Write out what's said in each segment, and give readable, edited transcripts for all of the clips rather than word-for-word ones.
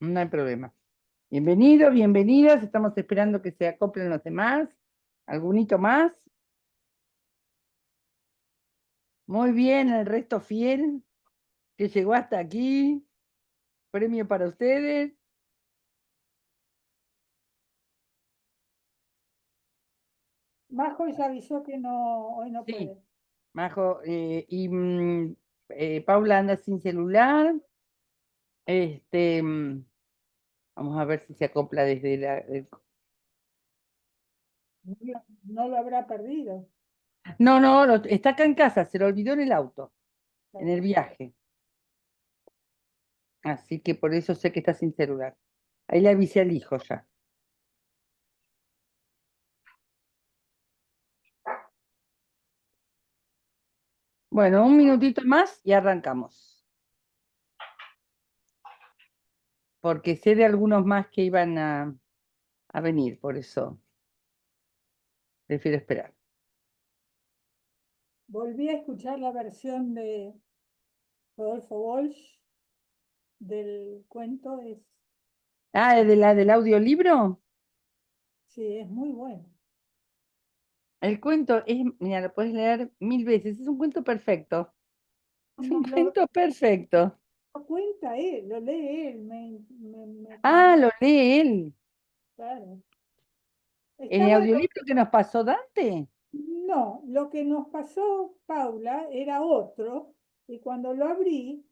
No hay problema. Bienvenidos, bienvenidas. Estamos esperando que se acoplen los demás. ¿Algunito más? Muy bien, el resto fiel que llegó hasta aquí. Premio para ustedes. Majo ya avisó que no, hoy no Sí, puede. Majo. Paula anda sin celular. Este, vamos a ver si se acopla desde No lo habrá perdido. No, no, está acá en casa, se lo olvidó en el auto, en Claro. el viaje. Así que por eso sé que está sin celular. Ahí le avisé al hijo ya. Bueno, un minutito más y arrancamos. Porque sé de algunos más que iban a venir, por eso prefiero esperar. Volví a escuchar la versión de Rodolfo Walsh del cuento. Ah, ¿de la del audiolibro? Sí, es muy bueno. El cuento es, mira, lo puedes leer 1000 veces, es un cuento perfecto. Es un No lo cuento perfecto. cuenta él, lo lee él, me Ah, lo conmueve, lee él. claro. ¿En el Estaba, audiolibro que nos pasó Dante? no, lo que nos pasó Paula era otro, y cuando lo abrí,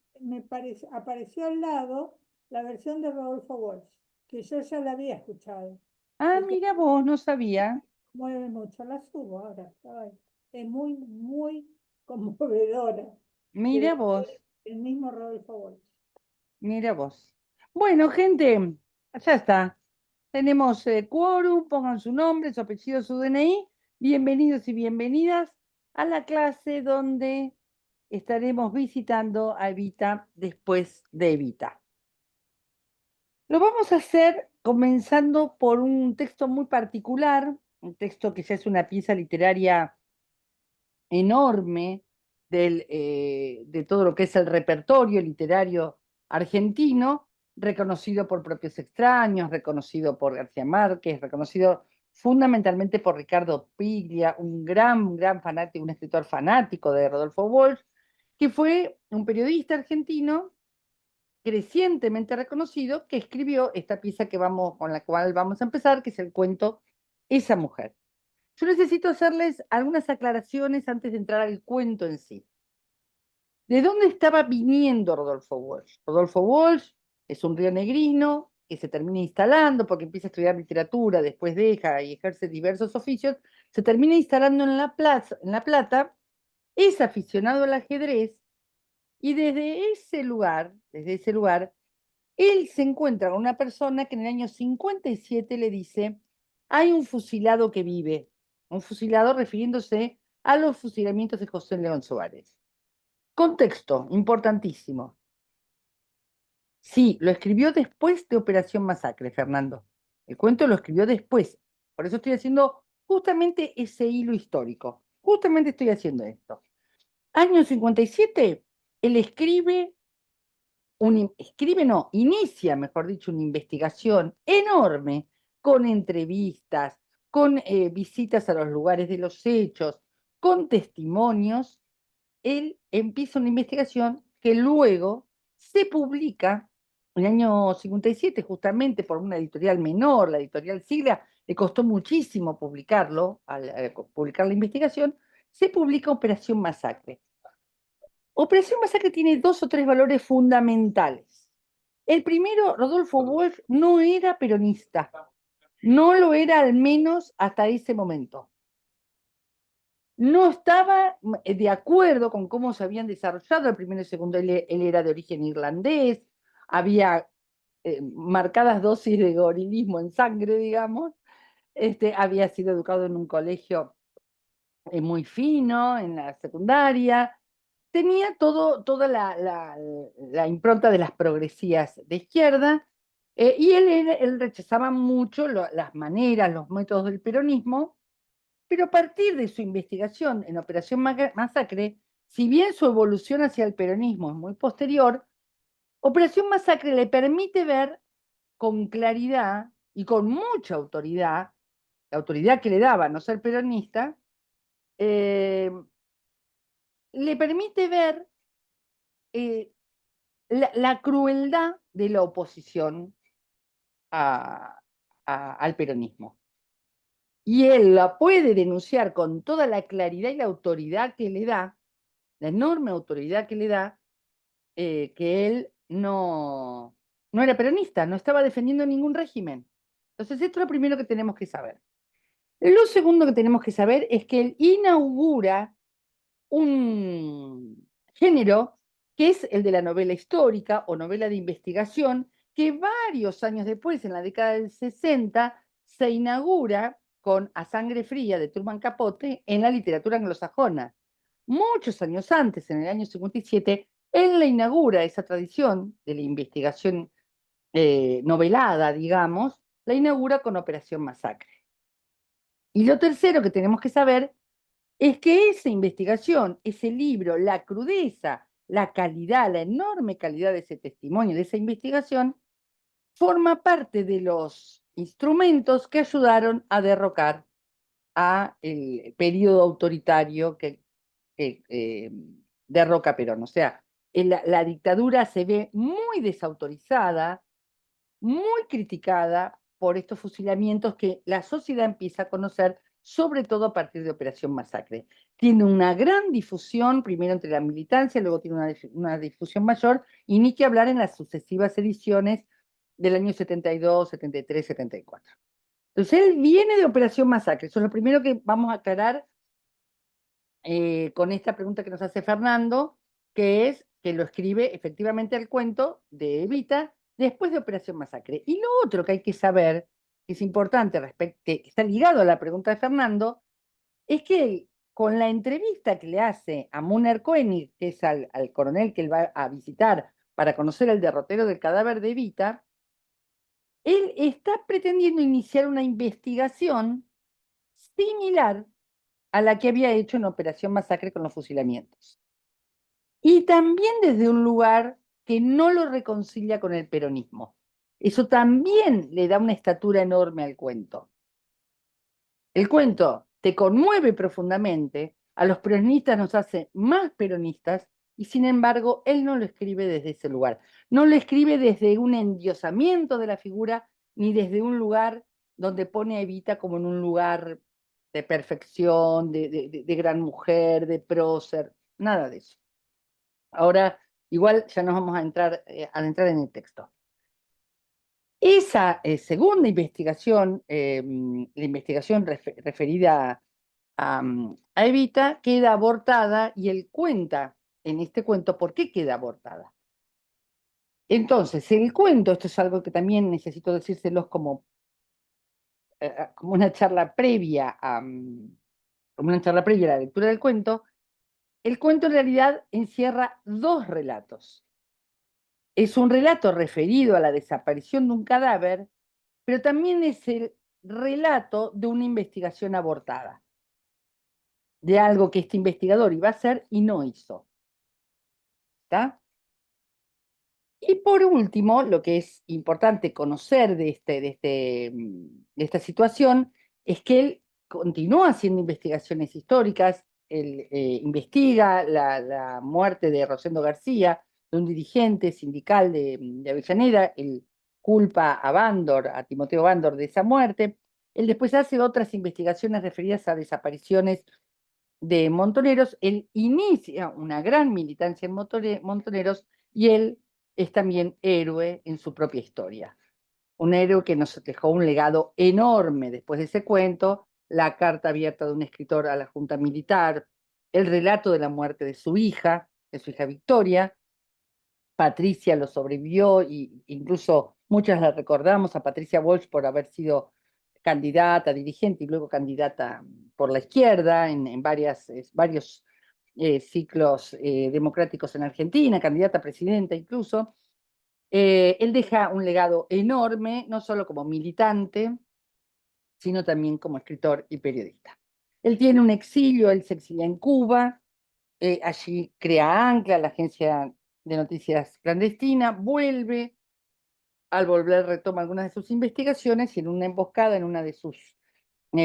apareció al lado la versión de Rodolfo Walsh, que yo ya la había escuchado. Ah, Y que mira vos, no sabía. mueve mucho, la subo ahora. Ay, es muy, muy conmovedora. Mira De vos, el mismo Rodolfo Walsh. mira vos. Bueno, gente, ya está. Tenemos quórum, pongan su nombre, su apellido, su DNI. Bienvenidos y bienvenidas a la clase donde estaremos visitando a Evita después de Evita. Lo vamos a hacer comenzando por un texto muy particular, un texto que ya es una pieza literaria enorme de todo lo que es el repertorio literario argentino, reconocido por propios extraños, reconocido por García Márquez, reconocido fundamentalmente por Ricardo Piglia, un gran fanático, un escritor fanático de Rodolfo Walsh, que fue un periodista argentino crecientemente reconocido que escribió esta pieza con la cual vamos a empezar, que es el cuento Esa mujer. Yo necesito hacerles algunas aclaraciones antes de entrar al cuento en sí. ¿De dónde estaba viniendo Rodolfo Walsh? Rodolfo Walsh es un rionegrino que se termina instalando porque empieza a estudiar literatura, después deja y ejerce diversos oficios, se termina instalando en La Plata, es aficionado al ajedrez y desde ese lugar, él se encuentra con una persona que en el año 57 le dice, hay un fusilado que vive, un fusilado refiriéndose a los fusilamientos de José León Suárez. Contexto, importantísimo. Sí, lo escribió después de Operación Masacre, Fernando. El cuento lo escribió después. Por eso estoy haciendo justamente ese hilo histórico. Justamente estoy haciendo esto. Año 57, él inicia, mejor dicho, una investigación enorme con entrevistas, con visitas a los lugares de los hechos, con testimonios. Él empieza una investigación que luego se publica en el año 57, justamente por una editorial menor, la editorial Sigla, le costó muchísimo publicarlo, al publicar la investigación, se publica Operación Masacre. Operación Masacre tiene dos o tres valores fundamentales. El primero, Rodolfo Wolf no era peronista, no lo era al menos hasta ese momento. No estaba de acuerdo con cómo se habían desarrollado el primero y el segundo. Él era de origen irlandés, había marcadas dosis de gorilismo en sangre, digamos. Había sido educado en un colegio muy fino, en la secundaria, tenía toda la impronta de las progresías de izquierda, y él rechazaba mucho las maneras, los métodos del peronismo, pero a partir de su investigación en Operación Masacre, si bien su evolución hacia el peronismo es muy posterior, Operación Masacre le permite ver con claridad y con mucha autoridad, la autoridad que le daba no ser peronista, le permite ver la crueldad de la oposición al peronismo. Y él la puede denunciar con toda la claridad y la autoridad que le da, la enorme autoridad que le da, que él no era peronista, no estaba defendiendo ningún régimen. Entonces, esto es lo primero que tenemos que saber. Lo segundo que tenemos que saber es que él inaugura un género que es el de la novela histórica o novela de investigación, que varios años después, en la década del 60, se inaugura con A Sangre Fría de Truman Capote en la literatura anglosajona. Muchos años antes, en el año 57, él la inaugura esa tradición de la investigación novelada, digamos, la inaugura con Operación Masacre. Y lo tercero que tenemos que saber es que esa investigación, ese libro, la crudeza, la calidad, la enorme calidad de ese testimonio, de esa investigación, forma parte de los instrumentos que ayudaron a derrocar a el periodo autoritario que derroca Perón. O sea, la dictadura se ve muy desautorizada, muy criticada por estos fusilamientos que la sociedad empieza a conocer, sobre todo a partir de Operación Masacre. Tiene una gran difusión, primero entre la militancia, luego tiene una difusión mayor, y ni que hablar en las sucesivas ediciones del año 72, 73, 74. Entonces, él viene de Operación Masacre. Eso es lo primero que vamos a aclarar con esta pregunta que nos hace Fernando, que es que lo escribe efectivamente el cuento de Evita después de Operación Masacre. Y lo otro que hay que saber, que es importante, que está ligado a la pregunta de Fernando, es que él, con la entrevista que le hace a Munner Koenig, que es al coronel que él va a visitar para conocer el derrotero del cadáver de Evita, él está pretendiendo iniciar una investigación similar a la que había hecho en Operación Masacre con los fusilamientos. Y también desde un lugar que no lo reconcilia con el peronismo. Eso también le da una estatura enorme al cuento. El cuento te conmueve profundamente, a los peronistas nos hace más peronistas, y sin embargo, él no lo escribe desde ese lugar. No lo escribe desde un endiosamiento de la figura, ni desde un lugar donde pone a Evita como en un lugar de perfección, de gran mujer, de prócer, nada de eso. Ahora, igual ya nos vamos a adentrar en el texto. Esa segunda investigación, la investigación referida a Evita, queda abortada y él cuenta en este cuento por qué queda abortada. Entonces, el cuento, esto es algo que también necesito decírselos como una charla previa como una charla previa a la lectura del cuento. El cuento en realidad encierra dos relatos. Es un relato referido a la desaparición de un cadáver, pero también es el relato de una investigación abortada, de algo que este investigador iba a hacer y no hizo. ¿Está? Y por último, lo que es importante conocer de esta situación es que él continúa haciendo investigaciones históricas. Él investiga la muerte de Rosendo García, de un dirigente sindical de Avellaneda. Él culpa a Bandor, a Timoteo Bandor, de esa muerte. Él después hace otras investigaciones referidas a desapariciones de montoneros. Él inicia una gran militancia en montoneros, y él es también héroe en su propia historia. Un héroe que nos dejó un legado enorme después de ese cuento: la carta abierta de un escritor a la Junta Militar, el relato de la muerte de su hija Victoria. Patricia lo sobrevivió, e incluso muchas la recordamos a Patricia Walsh por haber sido candidata, dirigente y luego candidata por la izquierda en varios ciclos democráticos en Argentina, candidata a presidenta incluso. Él deja un legado enorme, no solo como militante, sino también como escritor y periodista. Él tiene un exilio, él se exilia en Cuba, allí crea Ancla, la agencia de noticias clandestina, vuelve al volver retoma algunas de sus investigaciones y en una emboscada, en una de sus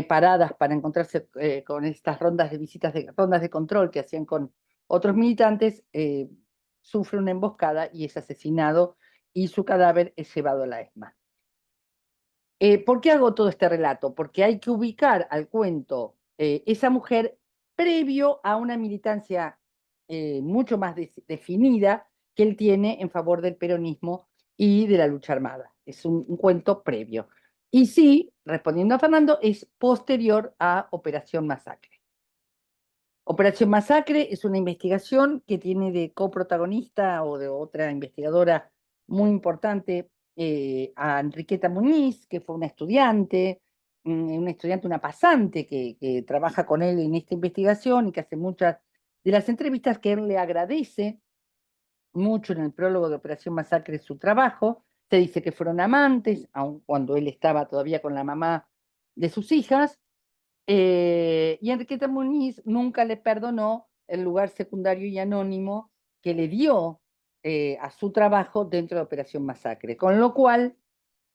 paradas para encontrarse con estas rondas de visitas, rondas de control que hacían con otros militantes, sufre una emboscada y es asesinado y su cadáver es llevado a la ESMA. ¿Por qué hago todo este relato? Porque hay que ubicar al cuento esa mujer previo a una militancia mucho más definida que él tiene en favor del peronismo y de la lucha armada. Es un cuento previo. Y sí, respondiendo a Fernando, es posterior a Operación Masacre. Operación Masacre es una investigación que tiene de coprotagonista o de otra investigadora muy importante a Enriqueta Muñiz, que fue una estudiante, una pasante que trabaja con él en esta investigación y que hace muchas de las entrevistas que él le agradece mucho en el prólogo de Operación Masacre su trabajo. Se dice que fueron amantes, aun cuando él estaba todavía con la mamá de sus hijas, y Enriqueta Muniz nunca le perdonó el lugar secundario y anónimo que le dio a su trabajo dentro de Operación Masacre. Con lo cual,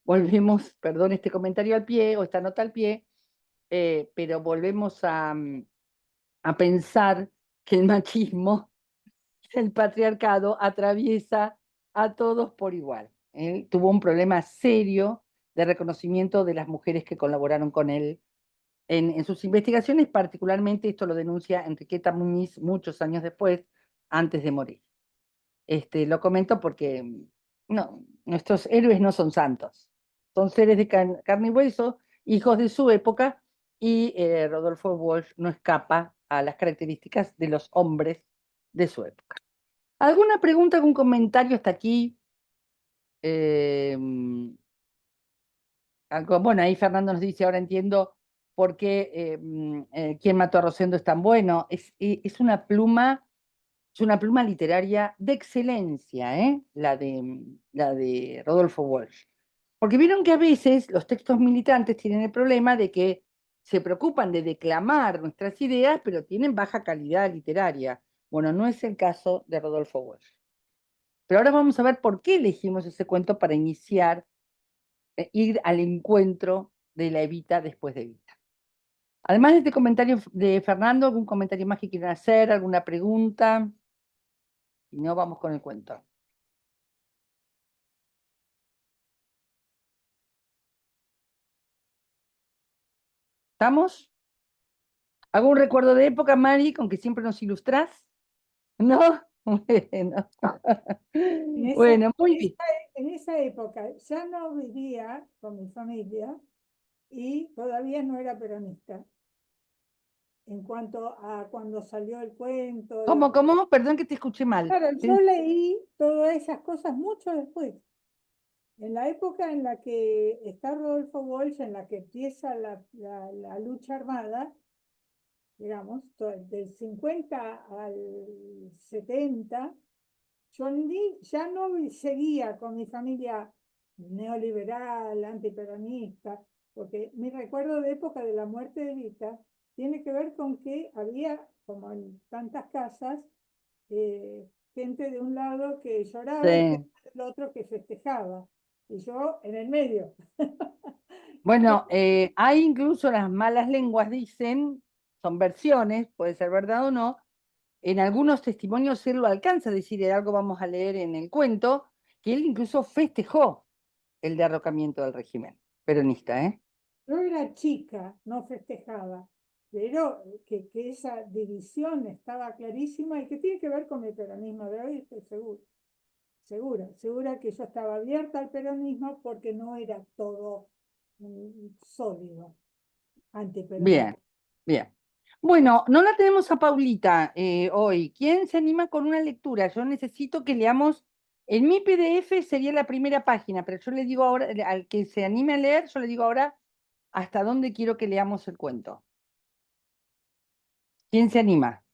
volvemos, perdón este comentario al pie o esta nota al pie, pero volvemos a pensar que el machismo, el patriarcado atraviesa a todos por igual. Él tuvo un problema serio de reconocimiento de las mujeres que colaboraron con él en sus investigaciones, particularmente esto lo denuncia Enriqueta Muñiz muchos años después, antes de morir. Lo comento porque no, nuestros héroes no son santos, son seres de carne y hueso, hijos de su época, y Rodolfo Walsh no escapa a las características de los hombres de su época. ¿Alguna pregunta, algún comentario hasta aquí? Eh, bueno, ahí Fernando nos dice, ahora entiendo por qué ¿Quién mató a Rosendo es tan bueno? Es una pluma literaria de excelencia, la de Rodolfo Walsh. Porque vieron que a veces los textos militantes tienen el problema de que se preocupan de declamar nuestras ideas, pero tienen baja calidad literaria. Bueno, no es el caso de Rodolfo Walsh. Pero ahora vamos a ver por qué elegimos ese cuento para iniciar, ir al encuentro de la Evita después de Evita. Además de este comentario de Fernando, ¿algún comentario más que quieran hacer? ¿Alguna pregunta? Si no, vamos con el cuento. ¿Estamos? ¿Algún recuerdo de época, Mari, con que siempre nos ilustrás? ¿No? Bueno, bueno, muy bien. En esa época ya no vivía con mi familia y todavía no era peronista. En cuanto a cuando salió el cuento. ¿Cómo? Perdón que te escuché mal. Claro, yo leí todas esas cosas mucho después. En la época en la que está Rodolfo Walsh, en la que empieza la lucha armada, digamos, del 50 al 70, yo ya no seguía con mi familia neoliberal, antiperonista, porque mi recuerdo de época de la muerte de Evita tiene que ver con que había, como en tantas casas, gente de un lado que lloraba y gente Sí. del otro que festejaba, y yo en el medio. Bueno, hay incluso las malas lenguas dicen, son versiones, puede ser verdad o no, en algunos testimonios él lo alcanza a decir, y algo vamos a leer en el cuento, que él incluso festejó el derrocamiento del régimen peronista, ¿eh? Yo era chica, no festejaba, pero que esa división estaba clarísima y que tiene que ver con el peronismo de hoy, estoy segura que yo estaba abierta al peronismo porque no era todo sólido Bien, antiperonista. bien. Bueno, no la tenemos a Paulita hoy. ¿Quién se anima con una lectura? Yo necesito que leamos, en mi PDF sería la primera página, pero yo le digo ahora, al que se anime a leer, yo le digo ahora hasta dónde quiero que leamos el cuento. ¿Quién se anima?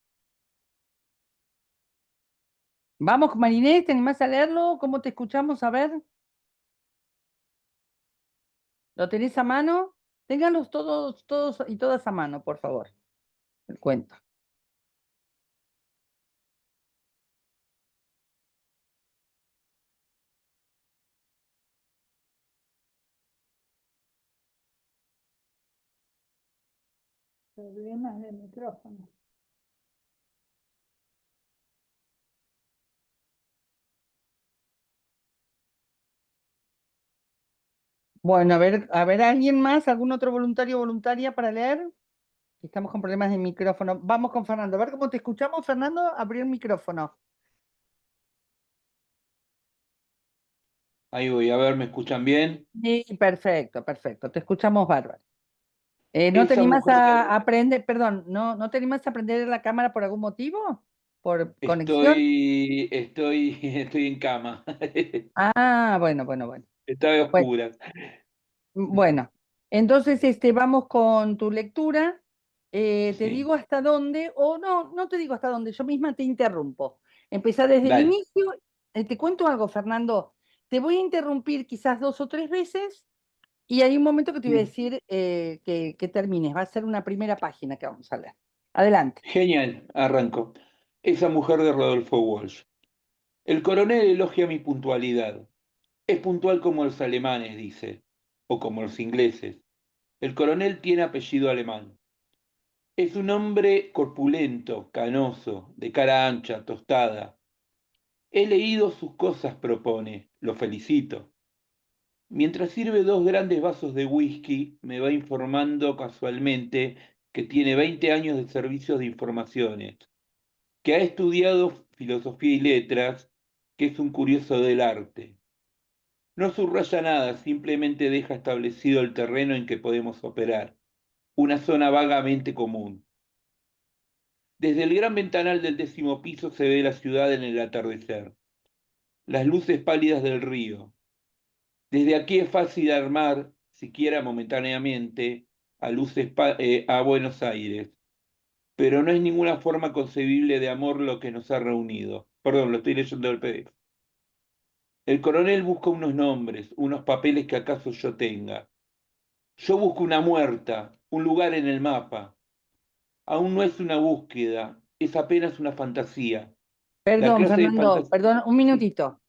Vamos, Marinés, ¿te animás a leerlo? ¿Cómo te escuchamos? A ver, ¿lo tenés a mano? Ténganlos todos y todas a mano, por favor, el cuento. Problemas de micrófono. Bueno, a ver, ¿alguien más? ¿Algún otro voluntario o voluntaria para leer? Estamos con problemas de micrófono. Vamos con Fernando. A ver cómo te escuchamos, Fernando. Abrir el micrófono. Ahí voy, a ver, ¿me escuchan bien? Sí, perfecto, perfecto. Te escuchamos bárbaro. ¿No te Esa animás mujer de... a aprender, perdón, no te animás a aprender la cámara por algún motivo? ¿Por conexión? Estoy en cama. Ah, bueno, bueno, bueno. Está Bueno, oscura. bueno. Entonces, vamos con tu lectura. Te Sí, digo hasta dónde, o no te digo hasta dónde, yo misma te interrumpo. Empezá desde el dale. inicio. Te cuento algo, Fernando. Te voy a interrumpir quizás 2 o 3 veces y hay un momento que te voy a Sí. decir que termines. Va a ser una primera página que vamos a leer. Adelante. Genial, arranco. Esa mujer de Rodolfo Walsh. El coronel elogia mi puntualidad. Es puntual como los alemanes, dice, o como los ingleses. El coronel tiene apellido alemán. Es un hombre corpulento, canoso, de cara ancha, tostada. He leído sus cosas, propone. Lo felicito. Mientras sirve 2 grandes vasos de whisky, me va informando casualmente que tiene 20 años de servicios de informaciones, que ha estudiado filosofía y letras, que es un curioso del arte. No subraya nada, simplemente deja establecido el terreno en que podemos operar, una zona vagamente común. Desde el gran ventanal del 10º piso se ve la ciudad en el atardecer, las luces pálidas del río. Desde aquí es fácil armar, siquiera momentáneamente, a Buenos Aires, pero no es ninguna forma concebible de amor lo que nos ha reunido. Perdón, lo estoy leyendo del PDF. El coronel busca unos nombres, unos papeles que acaso yo tenga. Yo busco una muerta, un lugar en el mapa. Aún no es una búsqueda, es apenas una fantasía. La Perdón, clase de Fernando, fantasía... perdón, un Sí, minutito.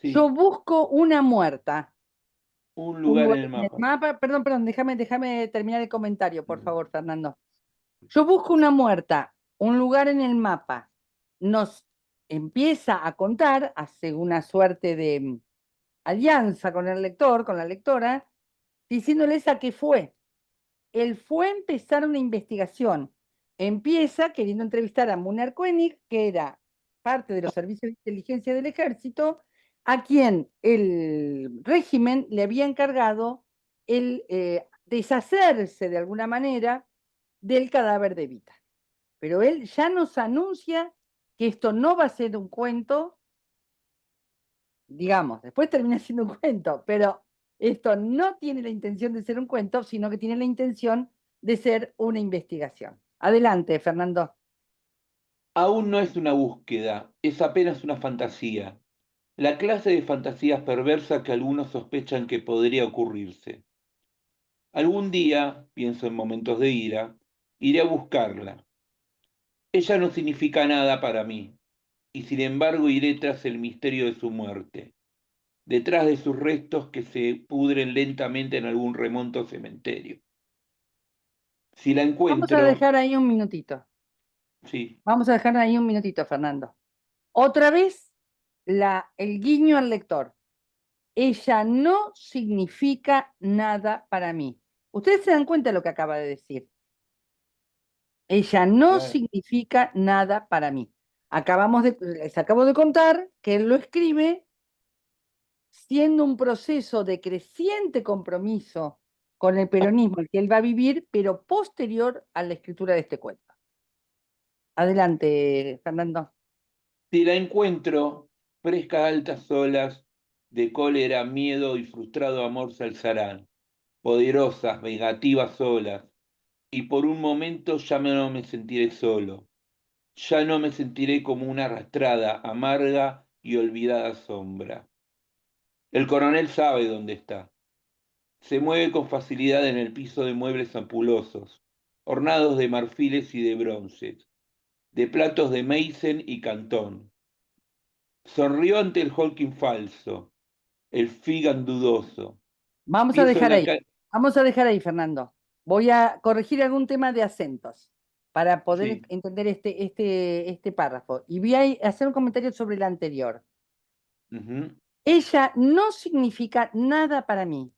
Yo sí, busco una muerta. un Un lugar lugar en el en el mapa. mapa. Perdón, déjame terminar el comentario, por favor, Fernando. Yo busco una muerta, un lugar en el mapa. Nos empieza a contar, hace una suerte de alianza con el lector, con la lectora, diciéndoles a qué fue. Él fue a empezar una investigación. Empieza queriendo entrevistar a Muner Koenig, que era parte de los servicios de inteligencia del ejército, a quien el régimen le había encargado el deshacerse de alguna manera del cadáver de Evita. Pero él ya nos anuncia que esto no va a ser un cuento, digamos, después termina siendo un cuento, pero esto no tiene la intención de ser un cuento, sino que tiene la intención de ser una investigación. Adelante, Fernando. Aún no es una búsqueda, es apenas una fantasía. La clase de fantasía perversa que algunos sospechan que podría ocurrirse. Algún día, pienso en momentos de ira, iré a buscarla. Ella no significa nada para mí, y sin embargo iré tras el misterio de su muerte, detrás de sus restos que se pudren lentamente en algún remoto cementerio. Si la Vamos a encuentro, dejar ahí un minutito. sí, Vamos a dejar ahí un minutito, Fernando. Otra vez, el guiño al lector. Ella no significa nada para mí. Ustedes se dan cuenta de lo que acaba de decir. Ella no claro. significa nada para mí. Les acabo de contar que él lo escribe siendo un proceso de creciente compromiso con el peronismo el que él va a vivir, pero posterior a la escritura de este cuento. Adelante, Fernando. Si la encuentro, fresca a altas olas, de cólera, miedo y frustrado amor se alzarán, poderosas, vengativas olas, y por un momento ya no me sentiré solo, ya no me sentiré como una arrastrada, amarga y olvidada sombra. El coronel sabe dónde está. Se mueve con facilidad en el piso de muebles ampulosos, ornados de marfiles y de bronces, de platos de Meissen y Cantón. Sonrió ante el Holking falso, el Figan dudoso. Vamos a Pienso en dejar la ahí. ca- Vamos a dejar ahí, Fernando. Voy a corregir algún tema de acentos para poder Sí. entender este párrafo. Y voy a hacer un comentario sobre el anterior. Ujú. Ella no significa nada para mí,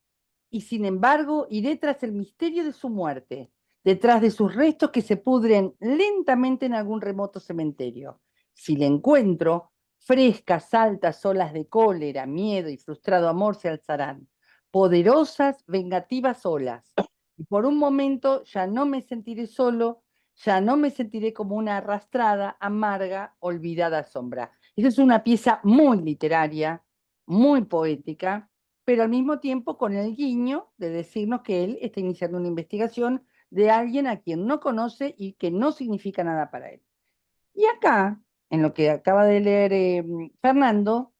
y sin embargo iré tras el misterio de su muerte, detrás de sus restos que se pudren lentamente en algún remoto cementerio. Si la encuentro, frescas, altas olas de cólera, miedo y frustrado amor se alzarán, poderosas, vengativas olas. Y por un momento ya no me sentiré solo, ya no me sentiré como una arrastrada, amarga, olvidada sombra. Esa es una pieza muy literaria, muy poética, pero al mismo tiempo con el guiño de decirnos que él está iniciando una investigación de alguien a quien no conoce y que no significa nada para él. Y acá, en lo que acaba de leer Fernando,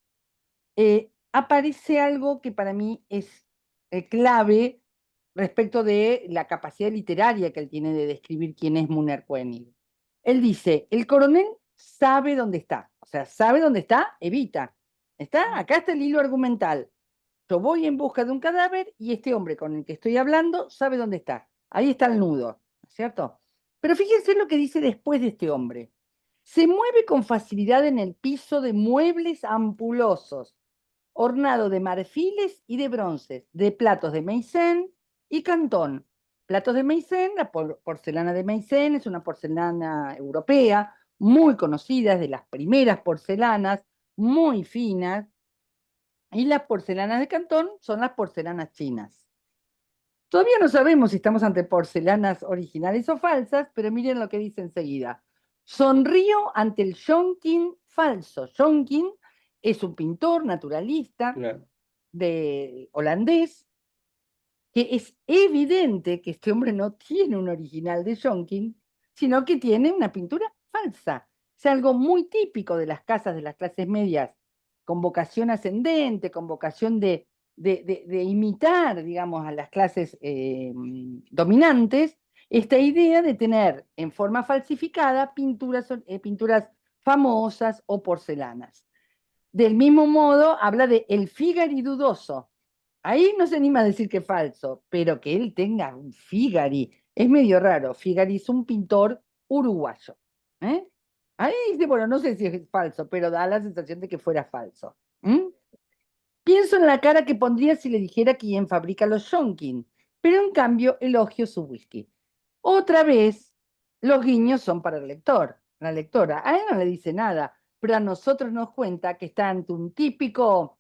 aparece algo que para mí es clave respecto de la capacidad literaria que él tiene de describir quién es Munner Koenig. Él dice, el coronel sabe dónde está, o sea, sabe dónde está, evita. Acá está el hilo argumental. Yo voy en busca de un cadáver y este hombre con el que estoy hablando sabe dónde está. Ahí está el nudo, ¿cierto? Pero fíjense lo que dice después de este hombre. Se mueve con facilidad en el piso de muebles ampulosos, ornado de marfiles y de bronces, de platos de Meissen y Cantón. Platos de Meissen, la porcelana de Meissen es una porcelana europea muy conocida, es de las primeras porcelanas, muy finas, y las porcelanas de Cantón son las porcelanas chinas. Todavía no sabemos si estamos ante porcelanas originales o falsas, pero miren lo que dice enseguida. Sonrío ante el Jonkin falso. Jonkin es un pintor naturalista Claro. holandés, que es evidente que este hombre no tiene un original de Jonkin, sino que tiene una pintura falsa. Es algo muy típico de las casas de las clases medias, con vocación ascendente, con vocación de imitar, digamos, a las clases dominantes, esta idea de tener en forma falsificada pinturas famosas o porcelanas. Del mismo modo, habla de el Figari dudoso. Ahí no se anima a decir que es falso, pero que él tenga un Figari es medio raro. Figari es un pintor uruguayo. ¿Eh? Ahí dice, bueno, no sé si es falso, pero da la sensación de que fuera falso. ¿Mm? Pienso en la cara que pondría si le dijera quién fabrica los Jonkin, pero en cambio elogio su whisky. Otra vez, los guiños son para el lector, la lectora. A él no le dice nada, pero a nosotros nos cuenta que está ante un típico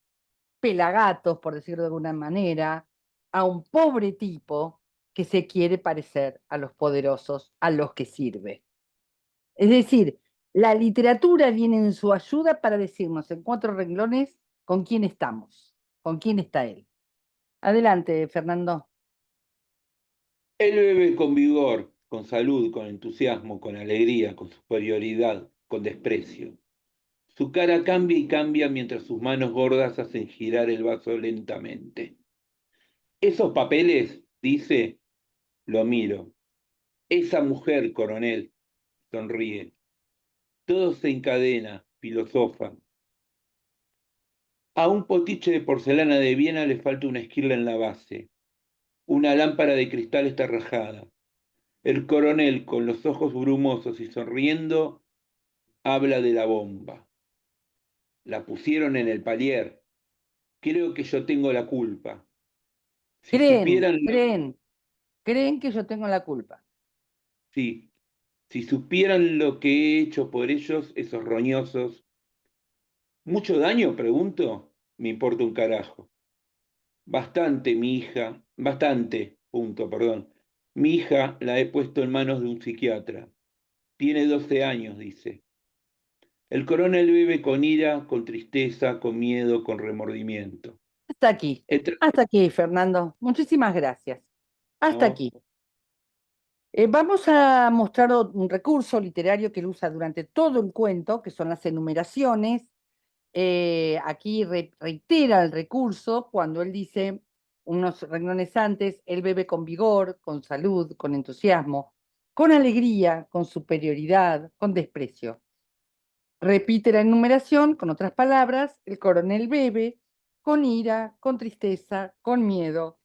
pelagatos, por decirlo de alguna manera, a un pobre tipo que se quiere parecer a los poderosos a los que sirve. Es decir, la literatura viene en su ayuda para decirnos en 4 renglones con quién estamos, con quién está él. Adelante, Fernando. Él bebe con vigor, con salud, con entusiasmo, con alegría, con superioridad, con desprecio. Su cara cambia y cambia mientras sus manos gordas hacen girar el vaso lentamente. Esos papeles, dice, lo miro. Esa mujer, coronel, sonríe. Todo se encadena, filosofa. A un potiche de porcelana de Viena le falta una esquirla en la base. Una lámpara de cristal está rajada. El coronel, con los ojos brumosos y sonriendo, habla de la bomba. La pusieron en el palier. Creo que yo tengo la culpa. Si Creen, supieran lo... creen, creen que yo tengo la culpa. Sí, si supieran lo que he hecho por ellos, esos roñosos. ¿Mucho daño? Pregunto. Me importa un carajo. Bastante, mi hija. Bastante, punto, perdón. Mi hija la he puesto en manos de un psiquiatra. Tiene 12 años, dice. El coronel vive con ira, con tristeza, con miedo, con remordimiento. He tra- Hasta aquí, Fernando. Muchísimas gracias. Hasta ¿no? aquí. Vamos a mostrar un recurso literario que él usa durante todo el cuento, que son las enumeraciones. Aquí reitera el recurso cuando él dice unos renglones antes, él bebe con vigor, con salud, con entusiasmo, con alegría, con superioridad, con desprecio. Repite la enumeración con otras palabras, el coronel bebe con ira, con tristeza, con miedo,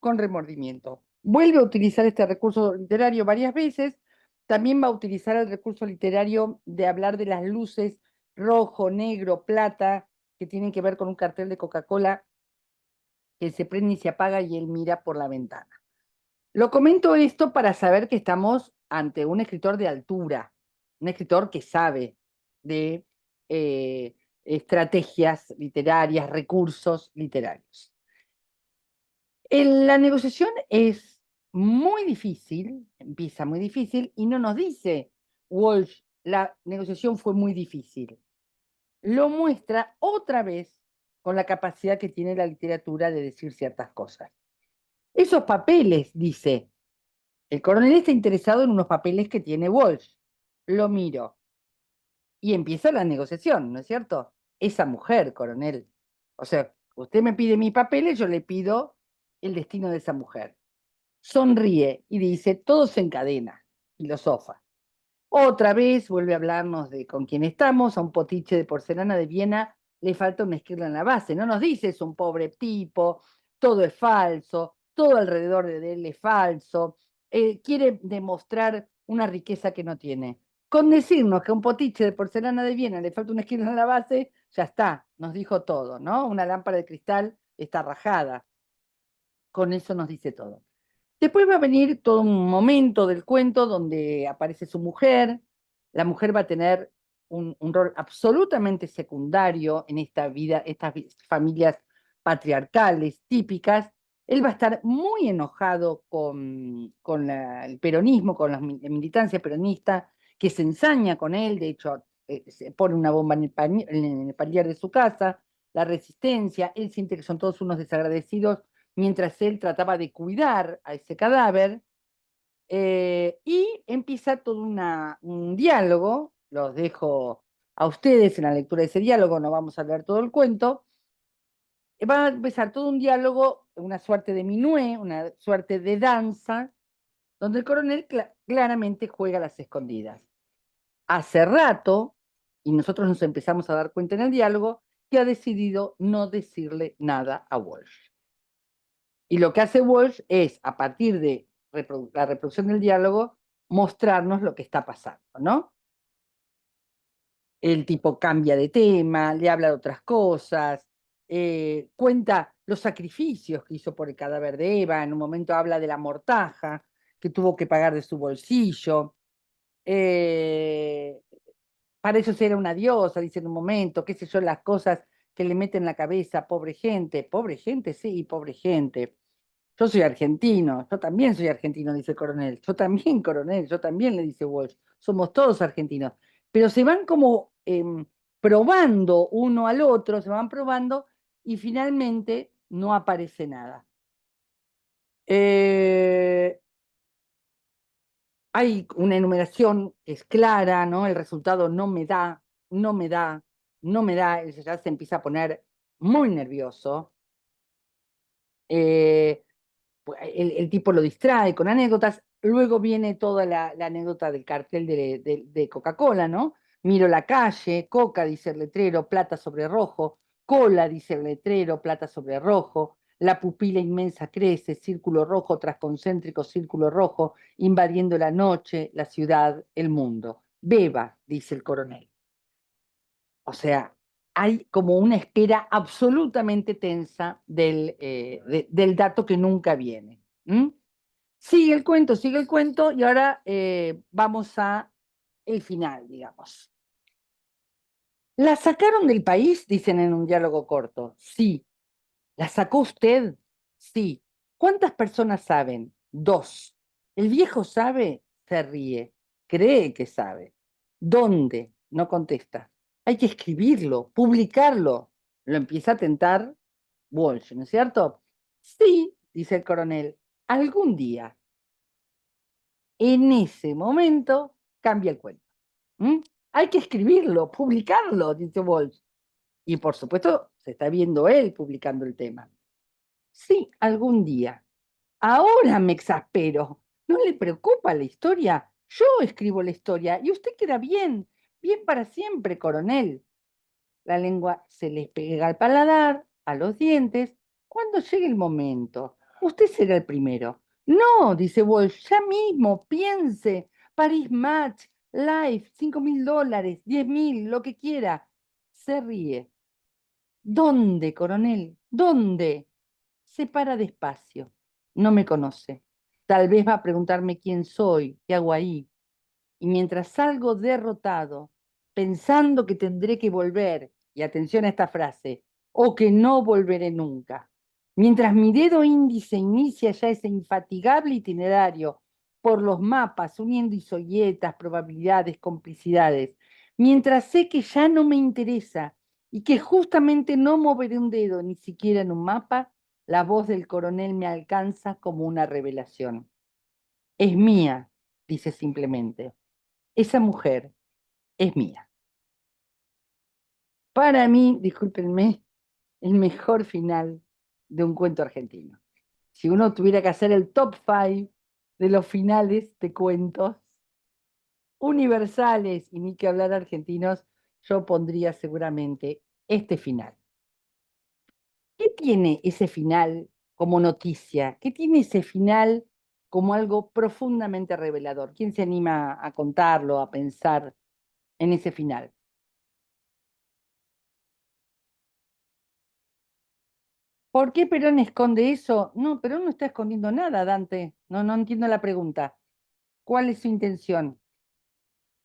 con remordimiento. Vuelve a utilizar este recurso literario varias veces. También va a utilizar el recurso literario de hablar de las luces rojo, negro, plata, que tienen que ver con un cartel de Coca-Cola que se prende y se apaga y él mira por la ventana. Lo comento esto para saber que estamos ante un escritor de altura, un escritor que sabe de estrategias literarias, recursos literarios. La negociación es muy difícil, empieza muy difícil, y no nos dice Walsh, la negociación fue muy difícil. Lo muestra otra vez con la capacidad que tiene la literatura de decir ciertas cosas. Esos papeles, dice, el coronel está interesado en unos papeles que tiene Walsh. Lo miro. Y empieza la negociación, ¿no es cierto? Esa mujer, coronel. O sea, usted me pide mis papeles, yo le pido el destino de esa mujer. Sonríe y dice, todo se encadena. Filosofía. Otra vez vuelve a hablarnos de con quién estamos, a un potiche de porcelana de Viena le falta una esquirla en la base. No nos dice es un pobre tipo, todo es falso, todo alrededor de él es falso, quiere demostrar una riqueza que no tiene. Con decirnos que a un potiche de porcelana de Viena le falta una esquirla en la base, ya está, nos dijo todo, ¿no? Una lámpara de cristal está rajada. Con eso nos dice todo. Después va a venir todo un momento del cuento donde aparece su mujer. La mujer va a tener un rol absolutamente secundario en esta vida, estas familias patriarcales típicas. Él va a estar muy enojado con el peronismo, con la militancia peronista, que se ensaña con él. De hecho, se pone una bomba en el palier de su casa. La resistencia, él siente que son todos unos desagradecidos mientras él trataba de cuidar a ese cadáver, y empieza todo un diálogo, los dejo a ustedes en la lectura de ese diálogo, no vamos a leer todo el cuento, va a empezar todo un diálogo, una suerte de minué, una suerte de danza, donde el coronel claramente juega a las escondidas. Hace rato, y nosotros nos empezamos a dar cuenta en el diálogo, que ha decidido no decirle nada a Walsh. Y lo que hace Walsh es, a partir de la reproducción del diálogo, mostrarnos lo que está pasando, ¿no? El tipo cambia de tema, le habla de otras cosas, cuenta los sacrificios que hizo por el cadáver de Eva, en un momento habla de la mortaja que tuvo que pagar de su bolsillo, para eso era una diosa, dice en un momento, qué sé yo, las cosas que le meten en la cabeza, pobre gente, sí, pobre gente. Yo soy argentino, yo también soy argentino, dice el coronel. Yo también, coronel, yo también, le dice Walsh. Somos todos argentinos. Pero se van como probando uno al otro, se van probando y finalmente no aparece nada. Hay una enumeración que es clara, ¿no? El resultado no me da, no me da, no me da. Él ya se empieza a poner muy nervioso. El tipo lo distrae con anécdotas, luego viene toda la anécdota del cartel de Coca-Cola, ¿no? Miro la calle, Coca, dice el letrero, plata sobre rojo, cola, dice el letrero, plata sobre rojo, la pupila inmensa crece, círculo rojo tras concéntrico círculo rojo, invadiendo la noche, la ciudad, el mundo. Beba, dice el coronel. O sea, hay como una espera absolutamente tensa del dato que nunca viene. ¿Mm? Sigue el cuento y ahora vamos a el final, digamos. ¿La sacaron del país? Dicen en un diálogo corto. Sí. ¿La sacó usted? Sí. ¿Cuántas personas saben? 2. El viejo sabe, se ríe. Cree que sabe. ¿Dónde? No contesta. Hay que escribirlo, publicarlo. Lo empieza a tentar Walsh, ¿no es cierto? Sí, dice el coronel, algún día. En ese momento cambia el cuento. ¿Mm? Hay que escribirlo, publicarlo, dice Walsh. Y por supuesto, se está viendo él publicando el tema. Sí, algún día. Ahora me exaspero. ¿No le preocupa la historia? Yo escribo la historia y usted queda bien, bien para siempre, coronel. La lengua se les pega al paladar, a los dientes. Cuando llegue el momento, usted será el primero. No, dice Walsh, ya mismo, piense. Paris Match, Life, $5.000, 10.000, lo que quiera. Se ríe. ¿Dónde, coronel? ¿Dónde? Se para despacio. No me conoce. Tal vez va a preguntarme quién soy, qué hago ahí. Y mientras salgo derrotado, pensando que tendré que volver, y atención a esta frase, o que no volveré nunca, mientras mi dedo índice inicia ya ese infatigable itinerario por los mapas, uniendo isoyetas, probabilidades, complicidades, mientras sé que ya no me interesa y que justamente no moveré un dedo ni siquiera en un mapa, la voz del coronel me alcanza como una revelación. Es mía, dice simplemente. Esa mujer es mía. Para mí, discúlpenme, el mejor final de un cuento argentino. Si uno tuviera que hacer el top 5 de los finales de cuentos universales y ni que hablar argentinos, yo pondría seguramente este final. ¿Qué tiene ese final como noticia? ¿Qué tiene ese final como algo profundamente revelador? ¿Quién se anima a contarlo, a pensar en ese final? ¿Por qué Perón esconde eso? No, Perón no está escondiendo nada, Dante. No, no entiendo la pregunta. ¿Cuál es su intención?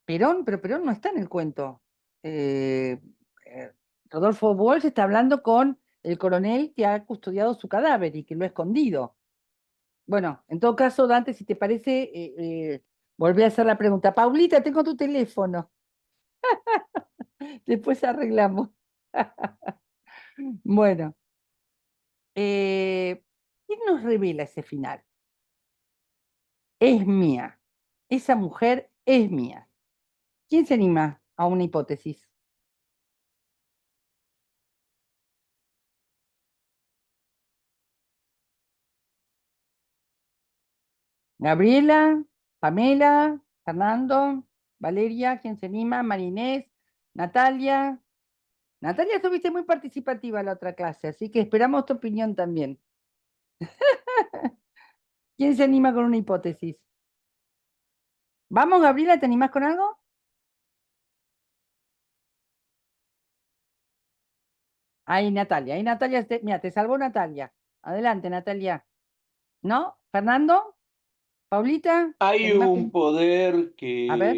Perón, pero Perón no está en el cuento. Eh, eh, Rodolfo Walsh está hablando con el coronel que ha custodiado su cadáver y que lo ha escondido. Bueno, en todo caso, Dante, si te parece, volví a hacer la pregunta. Paulita, tengo tu teléfono. Después arreglamos. Bueno, ¿qué nos revela ese final? Es mía. Esa mujer es mía. ¿Quién se anima a una hipótesis? Gabriela, Pamela, Fernando, Valeria, ¿quién se anima? Marinés, Natalia. Natalia, estuviste muy participativa en la otra clase, así que esperamos tu opinión también. ¿Quién se anima con una hipótesis? Vamos, Gabriela, ¿te animás con algo? Ahí Natalia, mira, te salvó Natalia. Adelante, Natalia. ¿No? ¿Fernando? ¿Paulita? ¿Te Hay animás un con... poder A ver.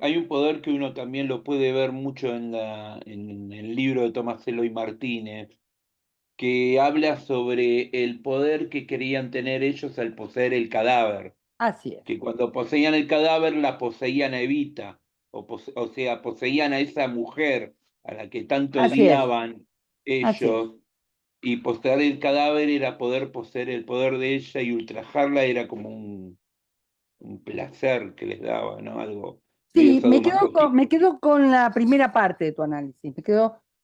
hay un poder que uno también lo puede ver mucho en el libro de Tomás Eloy Martínez, que habla sobre el poder que querían tener ellos al poseer el cadáver, Así es. que cuando poseían el cadáver la poseían a Evita, o sea, poseían a esa mujer a la que tanto Así es. odiaban Así es. ellos, y poseer el cadáver era poder poseer el poder de ella y ultrajarla era como un placer que les daba, ¿no? Algo medio Sí, me sadomasoquista. quedo con la primera parte de tu análisis.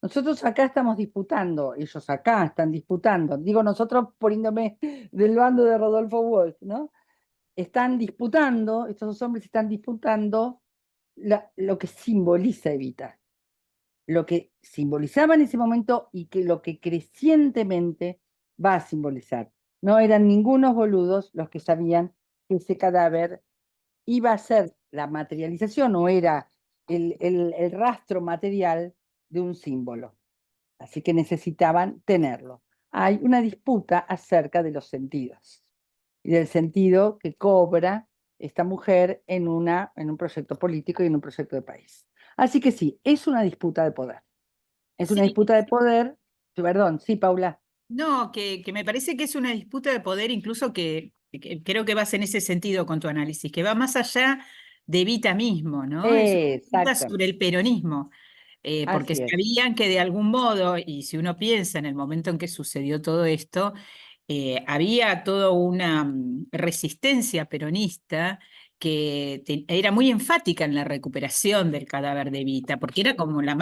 Nosotros acá estamos disputando, ellos acá están disputando. Digo nosotros poniéndome del bando de Rodolfo Walsh, ¿no? Están disputando, estos dos hombres están disputando lo que simboliza Evita, lo que simbolizaba en ese momento y que lo que crecientemente va a simbolizar. No eran ningunos boludos los que sabían que ese cadáver iba a ser la materialización o era el rastro material de un símbolo. Así que necesitaban tenerlo. Hay una disputa acerca de los sentidos y del sentido que cobra esta mujer en un proyecto político y en un proyecto de país. Así que sí, es una disputa de poder. Es una Sí, disputa de poder. Perdón, sí, Paula. no, que me parece que es una disputa de poder, incluso que creo que vas en ese sentido con tu análisis, que va más allá de Evita mismo, ¿no? Es una disputa Exacto, sobre el peronismo, porque así es. sabían que de algún modo, y si uno piensa en el momento en que sucedió todo esto, había toda una resistencia peronista que era muy enfática en la recuperación del cadáver de Evita, porque era como el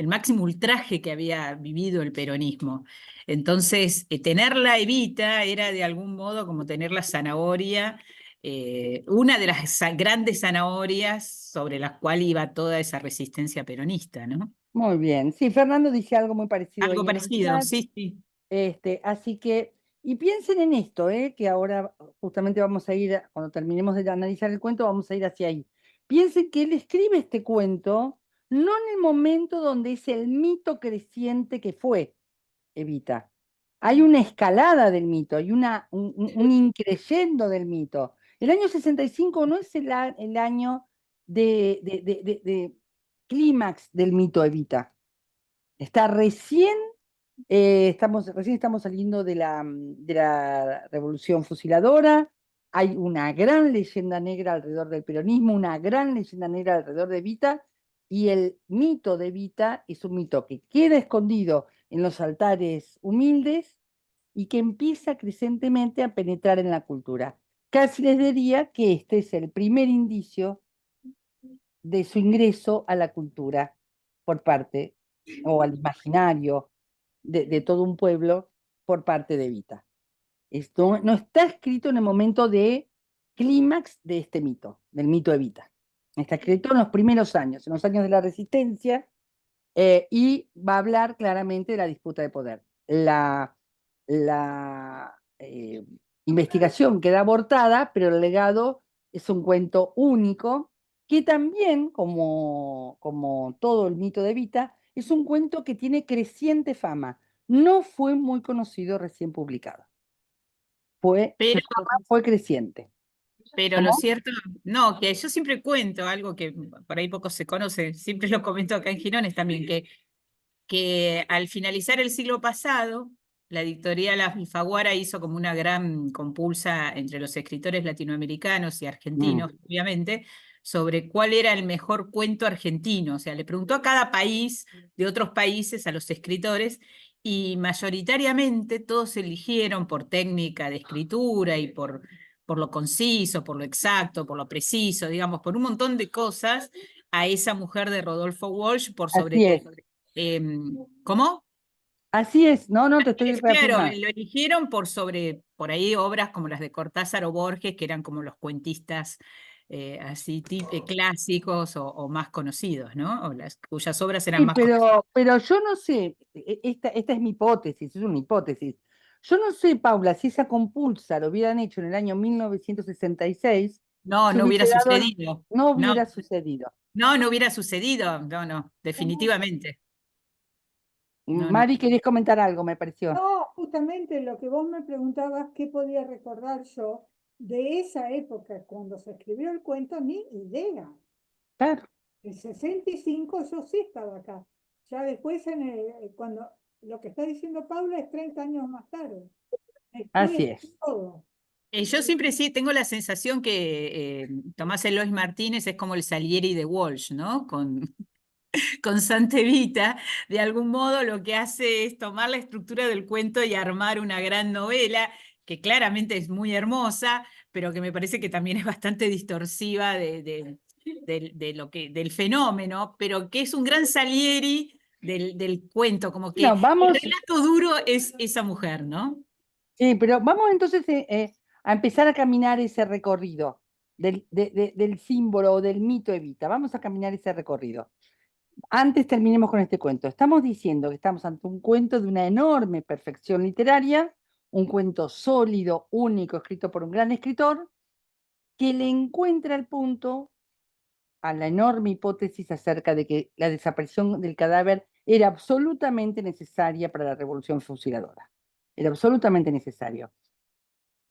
máximo ultraje que había vivido el peronismo. Entonces, tenerla Evita era de algún modo como tener la zanahoria, una de las grandes zanahorias sobre las cuales iba toda esa resistencia peronista, ¿no? Muy bien. Sí, Fernando dice algo muy parecido Algo ahí en el parecido, chat. sí, sí. Así que Y piensen en esto, que ahora justamente vamos a ir, cuando terminemos de analizar el cuento, vamos a ir hacia ahí. Piensen que él escribe este cuento no en el momento donde es el mito creciente que fue Evita. Hay una escalada del mito, hay un increyendo del mito. El año 65 no es el año de clímax del mito Evita. Está recién estamos saliendo de la revolución fusiladora. Hay una gran leyenda negra alrededor del peronismo, una gran leyenda negra alrededor de Evita, y el mito de Evita es un mito que queda escondido en los altares humildes y que empieza crecientemente a penetrar en la cultura. Casi les diría que este es el primer indicio de su ingreso a la cultura por parte, o al imaginario de todo un pueblo por parte de Evita. Esto no está escrito en el momento de clímax de este mito, del mito Evita. Está escrito en los primeros años, en los años de la resistencia, y va a hablar claramente de la disputa de poder. La investigación queda abortada, pero el legado es un cuento único que también, como todo el mito de Evita, es un cuento que tiene creciente fama. No fue muy conocido recién publicado. Pero, Su fama fue creciente. pero lo ¿Cómo? cierto, no, que yo siempre cuento algo que por ahí poco se conoce, siempre lo comento acá en Girones también, que al finalizar el siglo pasado, la editorial Alfaguara hizo como una gran compulsa entre los escritores latinoamericanos y argentinos, obviamente, sobre cuál era el mejor cuento argentino. O sea, le preguntó a cada país, de otros países, a los escritores, y mayoritariamente todos eligieron por técnica de escritura y por lo conciso, por lo exacto, por lo preciso, digamos, por un montón de cosas, a esa mujer de Rodolfo Walsh por sobre Así todo. es. ¿Cómo? Así es. No, no, te estoy Claro, reafirmando. lo eligieron por ahí obras como las de Cortázar o Borges, que eran como los cuentistas así clásicos o más conocidos, ¿no? O cuyas obras eran Sí, más conocidas. pero yo no sé, esta es mi hipótesis, es una hipótesis. Yo no sé, Paula, si esa compulsa lo hubieran hecho en el año 1966, No, si no hubiera hubiese dado, sucedido. no No, hubiera sucedido. no, no hubiera sucedido. No, no, definitivamente. No, no. Mari, ¿querés comentar algo? Me pareció. No, justamente lo que vos me preguntabas, ¿qué podía recordar yo de esa época cuando se escribió el cuento? Ni idea. Claro, En 65 yo sí estaba acá. Ya después, cuando lo que está diciendo Paula es 30 años más tarde. Después así de es. todo. Yo siempre sí tengo la sensación que Tomás Eloy Martínez es como el Salieri de Walsh, ¿no? Con Santa Evita, de algún modo lo que hace es tomar la estructura del cuento y armar una gran novela que claramente es muy hermosa, pero que me parece que también es bastante distorsiva del fenómeno, pero que es un gran Salieri del cuento, como que No, el vamos, relato duro es esa mujer, ¿no? sí, pero vamos entonces a empezar a caminar ese recorrido del símbolo o del mito Evita. Vamos a caminar ese recorrido. Antes terminemos con este cuento. Estamos diciendo que estamos ante un cuento de una enorme perfección literaria, un cuento sólido, único, escrito por un gran escritor, que le encuentra el punto a la enorme hipótesis acerca de que la desaparición del cadáver era absolutamente necesaria para la revolución fusiladora. Era absolutamente necesario.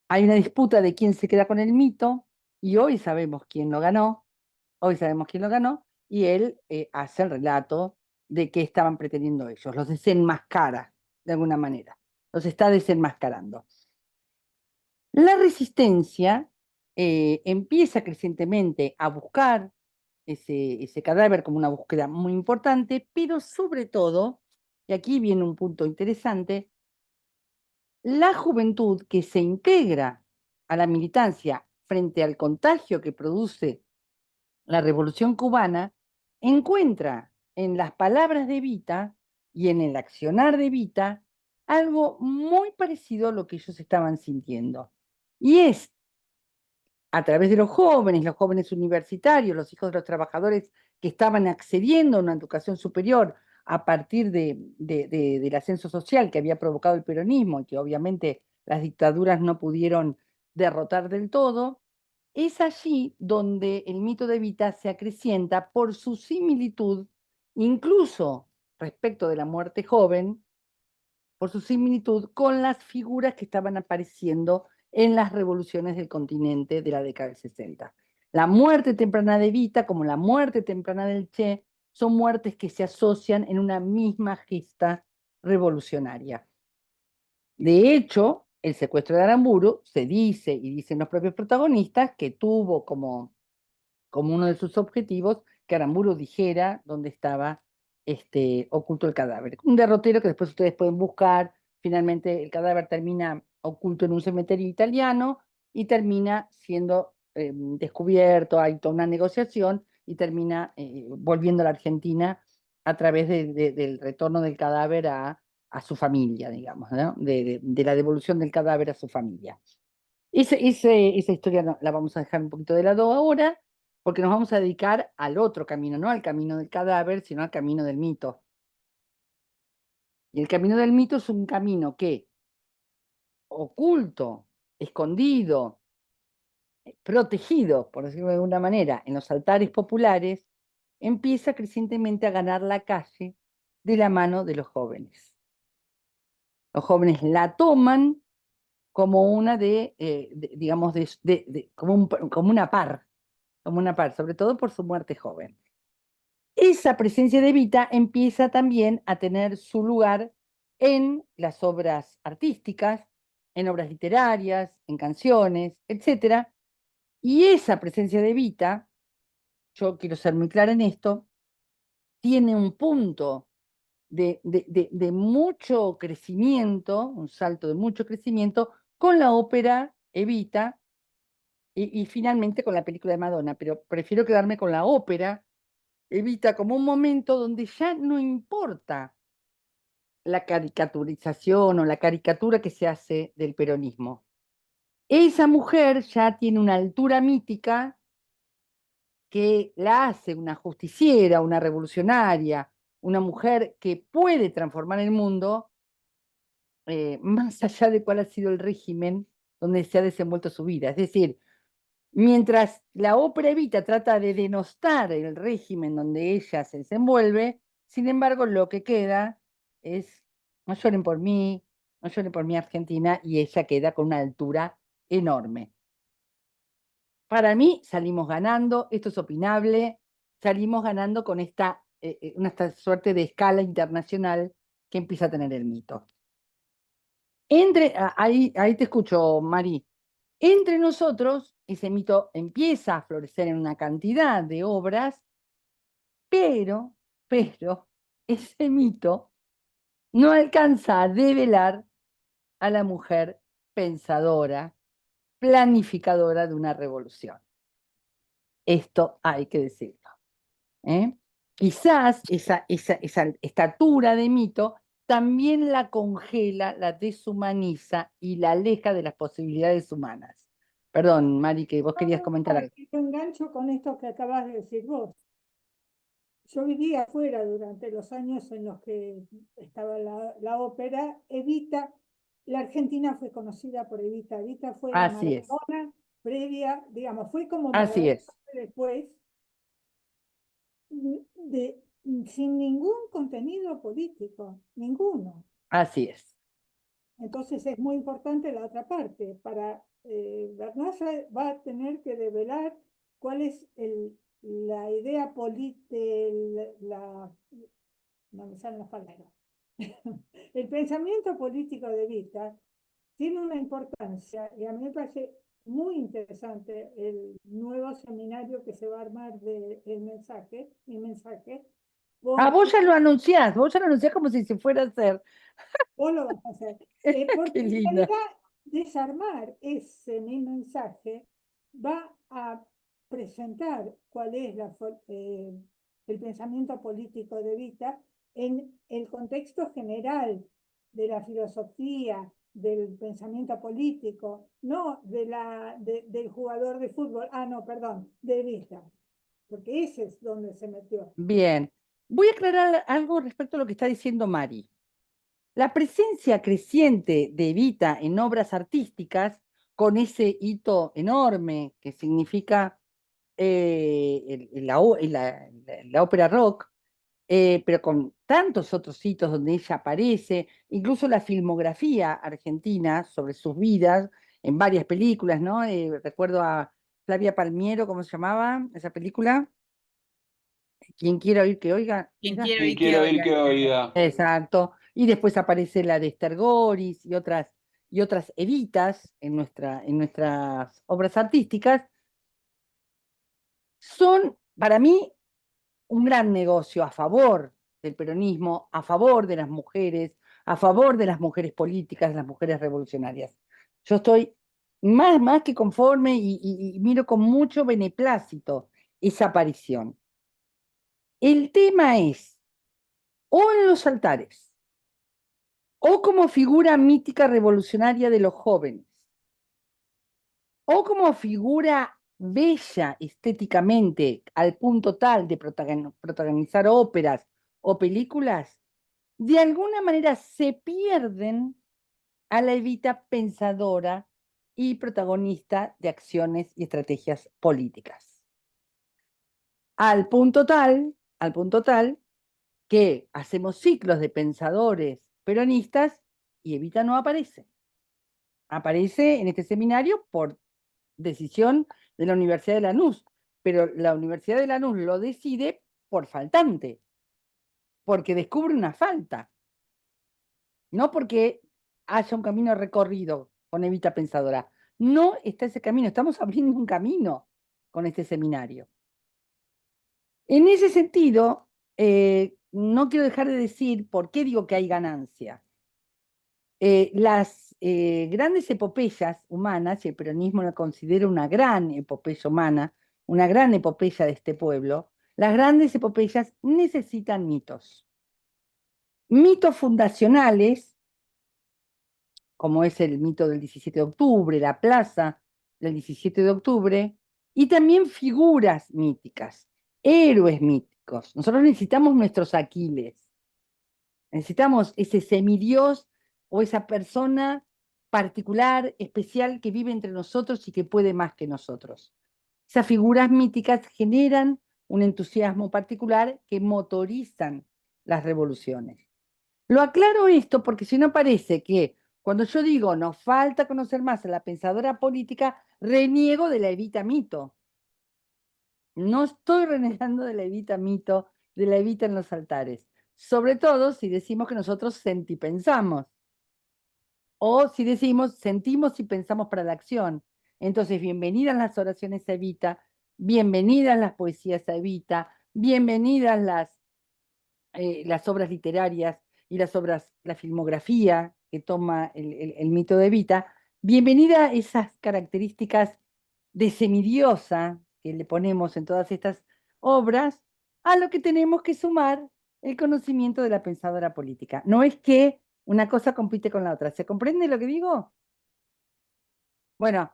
Hay una disputa de quién se queda con el mito, y hoy sabemos quién lo ganó, y él hace el relato de qué estaban pretendiendo ellos, los desenmascara de alguna manera, los está desenmascarando. La resistencia empieza crecientemente a buscar ese cadáver como una búsqueda muy importante, pero sobre todo, y aquí viene un punto interesante, la juventud que se integra a la militancia frente al contagio que produce la Revolución Cubana, encuentra en las palabras de Evita y en el accionar de Evita algo muy parecido a lo que ellos estaban sintiendo. Y es a través de los jóvenes universitarios, los hijos de los trabajadores que estaban accediendo a una educación superior a partir del ascenso social que había provocado el peronismo y que obviamente las dictaduras no pudieron derrotar del todo, es allí donde el mito de Evita se acrecienta por su similitud, incluso respecto de la muerte joven, por su similitud con las figuras que estaban apareciendo en las revoluciones del continente de la década del 60. La muerte temprana de Evita, como la muerte temprana del Che, son muertes que se asocian en una misma gesta revolucionaria. De hecho, el secuestro de Aramburu se dice, y dicen los propios protagonistas, que tuvo como uno de sus objetivos que Aramburu dijera dónde estaba oculto el cadáver. Un derrotero que después ustedes pueden buscar. Finalmente el cadáver termina oculto en un cementerio italiano y termina siendo descubierto, hay toda una negociación y termina volviendo a la Argentina a través del retorno del cadáver a su familia, digamos, ¿no? de la devolución del cadáver a su familia. Esa historia la vamos a dejar un poquito de lado ahora, porque nos vamos a dedicar al otro camino, no al camino del cadáver, sino al camino del mito. Y el camino del mito es un camino que, oculto, escondido, protegido, por decirlo de alguna manera, en los altares populares, empieza crecientemente a ganar la calle de la mano de los jóvenes. Los jóvenes la toman como una digamos, como una par, sobre todo por su muerte joven. Esa presencia de Evita empieza también a tener su lugar en las obras artísticas, en obras literarias, en canciones, etc. Y esa presencia de Evita, yo quiero ser muy clara en esto, tiene un punto de mucho crecimiento, un salto de mucho crecimiento, con la ópera Evita y finalmente con la película de Madonna, pero prefiero quedarme con la ópera Evita como un momento donde ya no importa la caricaturización o la caricatura que se hace del peronismo. Esa mujer ya tiene una altura mítica que la hace una justiciera, una revolucionaria, una mujer que puede transformar el mundo más allá de cuál ha sido el régimen donde se ha desenvuelto su vida. Es decir, mientras la ópera Evita trata de denostar el régimen donde ella se desenvuelve, sin embargo, lo que queda es, no lloren por mí, no lloren por mi Argentina, y ella queda con una altura enorme. Para mí salimos ganando, esto es opinable, salimos ganando con esta suerte de escala internacional que empieza a tener el mito. Ahí te escucho, Mari. Entre nosotros, ese mito empieza a florecer en una cantidad de obras, pero ese mito no alcanza a develar a la mujer pensadora, planificadora de una revolución. Esto hay que decirlo. Quizás esa estatura de mito también la congela, la deshumaniza y la aleja de las posibilidades humanas. Perdón, Mari, que vos querías comentar algo. Yo engancho con esto que acabas de decir vos. Yo vivía afuera durante los años en los que estaba la ópera. Evita, la Argentina fue conocida por Evita. Evita fue la Así es, Maradona previa, digamos, fue como así Maradona es, después, sin ningún contenido político, ninguno. así es. Entonces es muy importante la otra parte. Para Bernaza va a tener que develar cuál es la idea política, no me salen las palabras. El pensamiento político de Evita tiene una importancia y a mí me parece muy interesante el nuevo seminario que se va a armar de mi mensaje. Vos ya lo anunciás como si se fuera a hacer. Vos lo vas a hacer. Porque Qué en linda. realidad desarmar ese mi mensaje va a presentar cuál es el pensamiento político de Evita en el contexto general de la filosofía, del pensamiento político, no del jugador de fútbol, no, perdón, de Evita, porque ese es donde se metió. Bien. Voy a aclarar algo respecto a lo que está diciendo Mari. La presencia creciente de Evita en obras artísticas, con ese hito enorme que significa la ópera rock, pero con tantos otros hitos donde ella aparece, incluso la filmografía argentina sobre sus vidas en varias películas, ¿no? Recuerdo a Flavia Palmiero, ¿cómo se llamaba esa película? Quien quiera oír que oiga. Quien ¿Era? quiera Quien oír que quiera oír oiga. que oiga. Exacto. Y después aparece la de Esther Goris y otras Evitas en nuestras obras artísticas. Son, para mí, un gran negocio a favor del peronismo, a favor de las mujeres, a favor de las mujeres políticas, de las mujeres revolucionarias. Yo estoy más que conforme y miro con mucho beneplácito esa aparición. El tema es, o en los altares, o como figura mítica revolucionaria de los jóvenes, o como figura bella estéticamente al punto tal de protagonizar óperas o películas, de alguna manera se pierden a la Evita pensadora y protagonista de acciones y estrategias políticas. Al punto tal que hacemos ciclos de pensadores peronistas y Evita no aparece. Aparece en este seminario por decisión de la Universidad de Lanús, pero la Universidad de Lanús lo decide por faltante, porque descubre una falta, no porque haya un camino recorrido con Evita Pensadora. No está ese camino, estamos abriendo un camino con este seminario. En ese sentido, no quiero dejar de decir por qué digo que hay ganancia. Las grandes epopeyas humanas, y el peronismo la considera una gran epopeya humana, una gran epopeya de este pueblo, las grandes epopeyas necesitan mitos. Mitos fundacionales, como es el mito del 17 de octubre, la plaza del 17 de octubre, y también figuras míticas, héroes míticos. Nosotros necesitamos nuestros Aquiles. Necesitamos ese semidios o esa persona particular, especial, que vive entre nosotros y que puede más que nosotros. Esas figuras míticas generan un entusiasmo particular que motorizan las revoluciones. Lo aclaro esto porque si no parece que cuando yo digo nos falta conocer más a la pensadora política, reniego de la Evita Mito. No estoy renegando de la Evita Mito, de la Evita en los altares. Sobre todo si decimos que nosotros sentipensamos. O si decimos sentimos y pensamos para la acción. Entonces, bienvenidas las oraciones a Evita, bienvenidas las poesías a Evita, bienvenidas las obras literarias y la filmografía que toma el mito de Evita. Bienvenida esas características de semidiosa que le ponemos en todas estas obras, a lo que tenemos que sumar el conocimiento de la pensadora política. No es que una cosa compite con la otra. ¿Se comprende lo que digo? Bueno,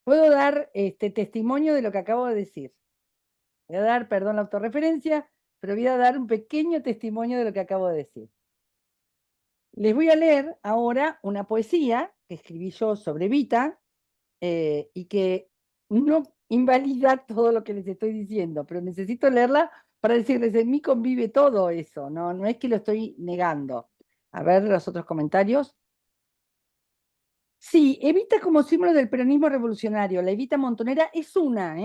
puedo dar testimonio de lo que acabo de decir. Voy a dar, perdón la autorreferencia, pero voy a dar un pequeño testimonio de lo que acabo de decir. Les voy a leer ahora una poesía que escribí yo sobre Evita y que no invalida todo lo que les estoy diciendo, pero necesito leerla para decirles, en mí convive todo eso, no es que lo estoy negando. A ver los otros comentarios. Sí, Evita como símbolo del peronismo revolucionario, la Evita Montonera es una,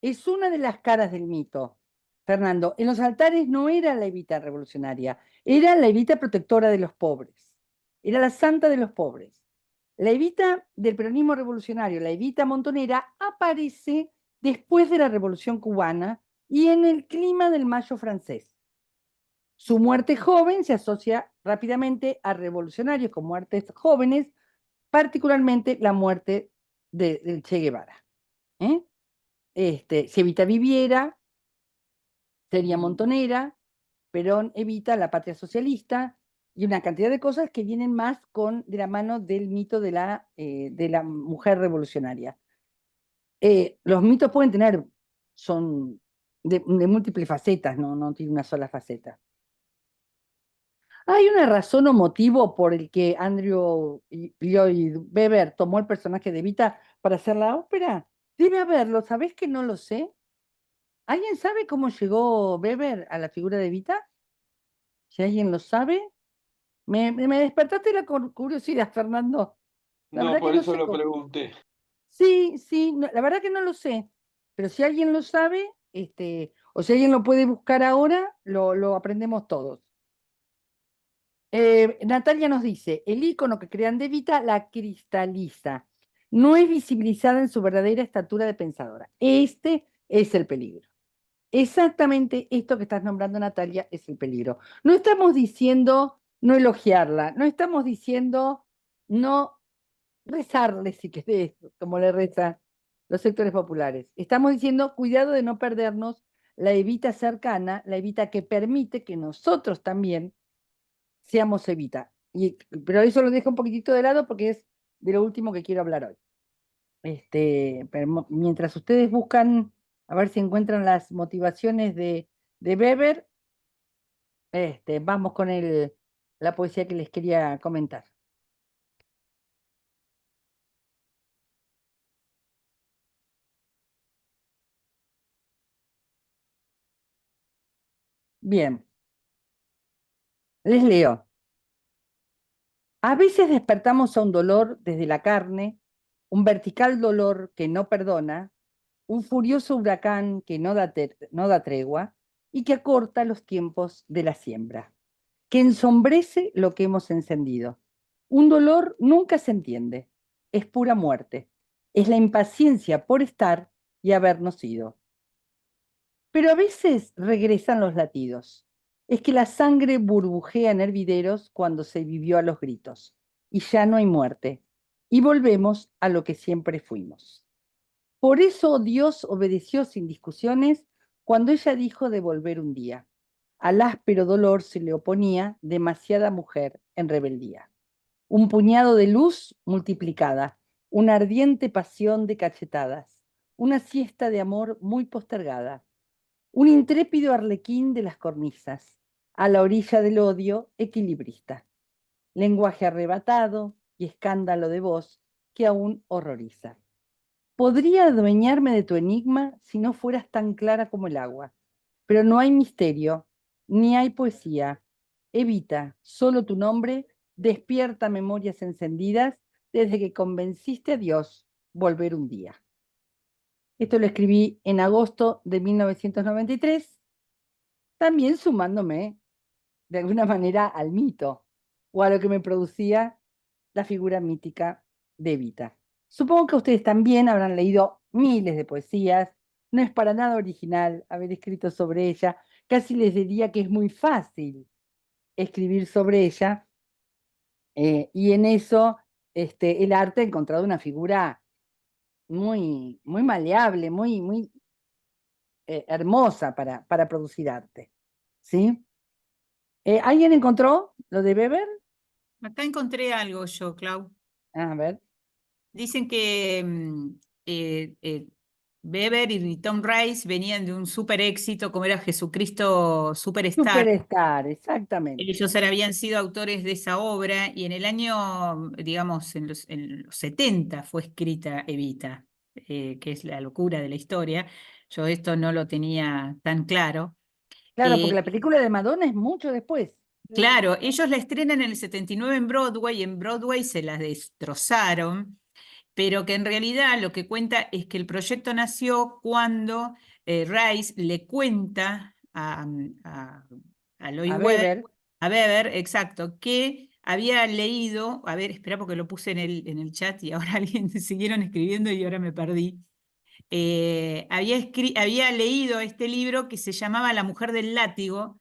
es una de las caras del mito. Fernando, en los altares no era la Evita revolucionaria, era la Evita protectora de los pobres, era la santa de los pobres. La Evita del peronismo revolucionario, la Evita Montonera, aparece después de la Revolución Cubana y en el clima del Mayo francés. Su muerte joven se asocia rápidamente a revolucionarios con muertes jóvenes, particularmente la muerte del Che Guevara. Si Evita viviera, sería montonera, Perón evita la patria socialista y una cantidad de cosas que vienen más de la mano del mito de la mujer revolucionaria. Los mitos pueden son de múltiples facetas, no tiene una sola faceta. ¿Hay una razón o motivo por el que Andrew Lloyd Webber tomó el personaje de Evita para hacer la ópera? Debe haberlo, ¿sabés que no lo sé? ¿Alguien sabe cómo llegó Webber a la figura de Evita? Si alguien lo sabe, me despertaste la curiosidad, Fernando. La No, verdad que por no eso sé lo cómo. pregunté. Sí, sí, la verdad que no lo sé, pero si alguien lo sabe, o si alguien lo puede buscar ahora, lo aprendemos todos. Natalia nos dice, el icono que crean de Evita la cristaliza, no es visibilizada en su verdadera estatura de pensadora. Este es el peligro. Exactamente esto que estás nombrando, Natalia, es el peligro. No estamos diciendo no elogiarla, no estamos diciendo no rezarle, si querés, como le rezan los sectores populares. Estamos diciendo cuidado de no perdernos la Evita cercana, la Evita que permite que nosotros también seamos Evita. Pero eso lo dejo un poquitito de lado porque es de lo último que quiero hablar hoy. Pero mientras ustedes buscan a ver si encuentran las motivaciones de Weber, vamos con la poesía que les quería comentar. Bien, les leo. A veces despertamos a un dolor desde la carne, un vertical dolor que no perdona, un furioso huracán que no da tregua y que acorta los tiempos de la siembra, que ensombrece lo que hemos encendido. Un dolor nunca se entiende, es pura muerte, es la impaciencia por estar y habernos ido. Pero a veces regresan los latidos. Es que la sangre burbujea en hervideros cuando se vivió a los gritos, y ya no hay muerte, y volvemos a lo que siempre fuimos. Por eso Dios obedeció sin discusiones cuando ella dijo de volver un día. Al áspero dolor se le oponía demasiada mujer en rebeldía. Un puñado de luz multiplicada, una ardiente pasión de cachetadas, una siesta de amor muy postergada, un intrépido arlequín de las cornisas, a la orilla del odio equilibrista, lenguaje arrebatado y escándalo de voz que aún horroriza. Podría adueñarme de tu enigma si no fueras tan clara como el agua, pero no hay misterio, ni hay poesía. Evita, solo tu nombre despierta memorias encendidas desde que convenciste a Dios volver un día. Esto lo escribí en agosto de 1993, también sumándome de alguna manera al mito o a lo que me producía la figura mítica de Evita. Supongo que ustedes también habrán leído miles de poesías, no es para nada original haber escrito sobre ella, casi les diría que es muy fácil escribir sobre ella, y en eso el arte ha encontrado una figura muy, muy maleable, muy hermosa para producir arte. ¿Sí? ¿Alguien encontró lo de Weber? Acá encontré algo yo, Clau. A ver. Dicen que Weber y Tom Rice venían de un super éxito, como era Jesucristo Superstar. Superstar, exactamente. Ellos habían sido autores de esa obra y en el año, digamos, en los 70 fue escrita Evita, que es la locura de la historia. Yo esto no lo tenía tan claro. Claro, porque Eh, la película de Madonna es mucho después. claro, ellos la estrenan en el 79 en Broadway y en Broadway se la destrozaron, pero que en realidad lo que cuenta es que el proyecto nació cuando Rice le cuenta a A Lloyd Webber, Weber. a Weber, exacto, que había leído, a ver, espera porque lo puse en el chat y ahora alguien siguieron escribiendo y ahora me perdí. Había leído este libro que se llamaba La mujer del látigo,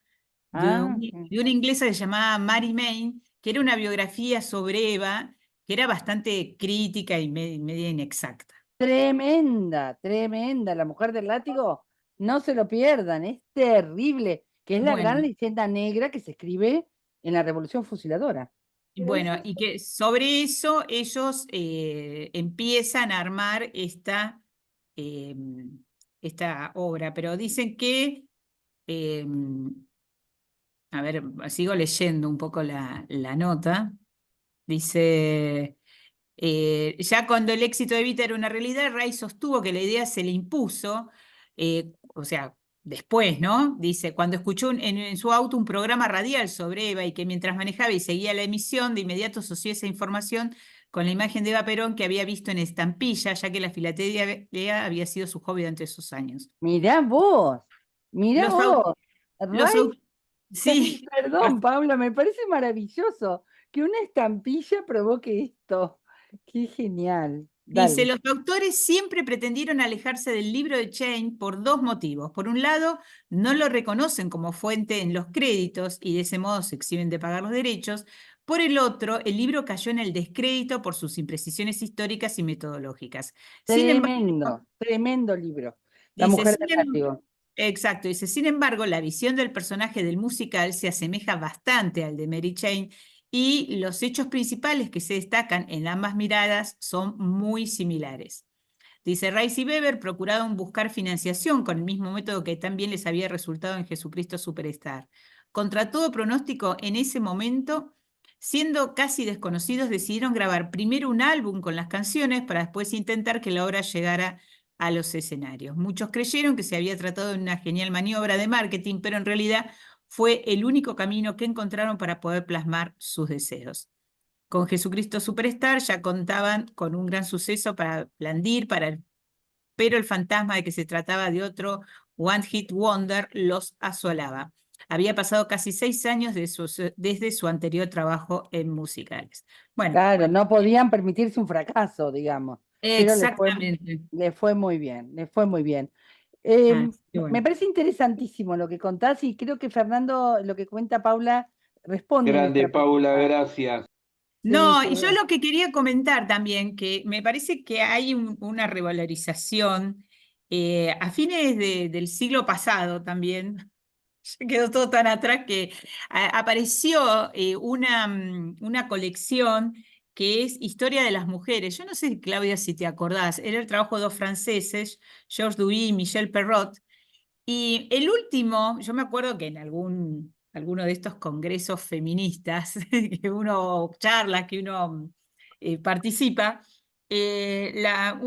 Ah, de una inglesa que se llamaba Mary Main, que era una biografía sobre Eva, que era bastante crítica y media inexacta. tremenda, tremenda. La mujer del látigo, no se lo pierdan, es terrible, que es la gran Bueno, leyenda negra que se escribe en la Revolución Fusiladora. Pero bueno, eso y que sobre eso ellos empiezan a armar eh, esta obra, pero dicen que, a ver, sigo leyendo un poco la nota. Dice, ya cuando el éxito de Evita era una realidad, Ray sostuvo que la idea se le impuso, o sea, después, ¿no? Dice, cuando escuchó en su auto un programa radial sobre Eva y que mientras manejaba y seguía la emisión, de inmediato asoció esa información con la imagen de Eva Perón que había visto en Estampilla, ya que la filatelia había sido su hobby durante esos años. Mirá vos, mirá Los, au- vos. los Ray, au- sí, perdón, Paula, me parece maravilloso que una estampilla provoque esto. Qué genial. dice, Dale. los autores siempre pretendieron alejarse del libro de Chain por dos motivos. Por un lado, no lo reconocen como fuente en los créditos y de ese modo se exhiben de pagar los derechos. Por el otro, el libro cayó en el descrédito por sus imprecisiones históricas y metodológicas. Sin embargo, Tremendo, tremendo libro. La dice, mujer del látigo. exacto, dice, sin embargo, la visión del personaje del musical se asemeja bastante al de Mary Chain y los hechos principales que se destacan en ambas miradas son muy similares. Dice, Rice y Weber procuraron buscar financiación con el mismo método que también les había resultado en Jesucristo Superstar. Contra todo pronóstico, en ese momento, siendo casi desconocidos, decidieron grabar primero un álbum con las canciones para después intentar que la obra llegara a los escenarios. Muchos creyeron que se había tratado de una genial maniobra de marketing, pero en realidad fue el único camino que encontraron para poder plasmar sus deseos. Con Jesucristo Superstar ya contaban con un gran suceso para blandir, pero el fantasma de que se trataba de otro One Hit Wonder los asolaba. Había pasado casi 6 años desde su anterior trabajo en musicales. Bueno, Claro, no podían permitirse un fracaso, digamos, pero exactamente. le fue muy bien, le fue muy bien. Así que Me bueno. parece interesantísimo lo que contás y creo que Fernando, lo que cuenta Paula, responde Grande, nuestra Paula, pregunta. gracias. Sí, No, y yo seguro. lo que quería comentar también, que me parece que hay una revalorización a fines del siglo pasado también, se quedó todo tan atrás que apareció una colección que es Historia de las Mujeres. Yo no sé, Claudia, si te acordás, era el trabajo de dos franceses, Georges Duby y Michel Perrot, y el último, yo me acuerdo que en alguno de estos congresos feministas, que uno charla, que uno participa, la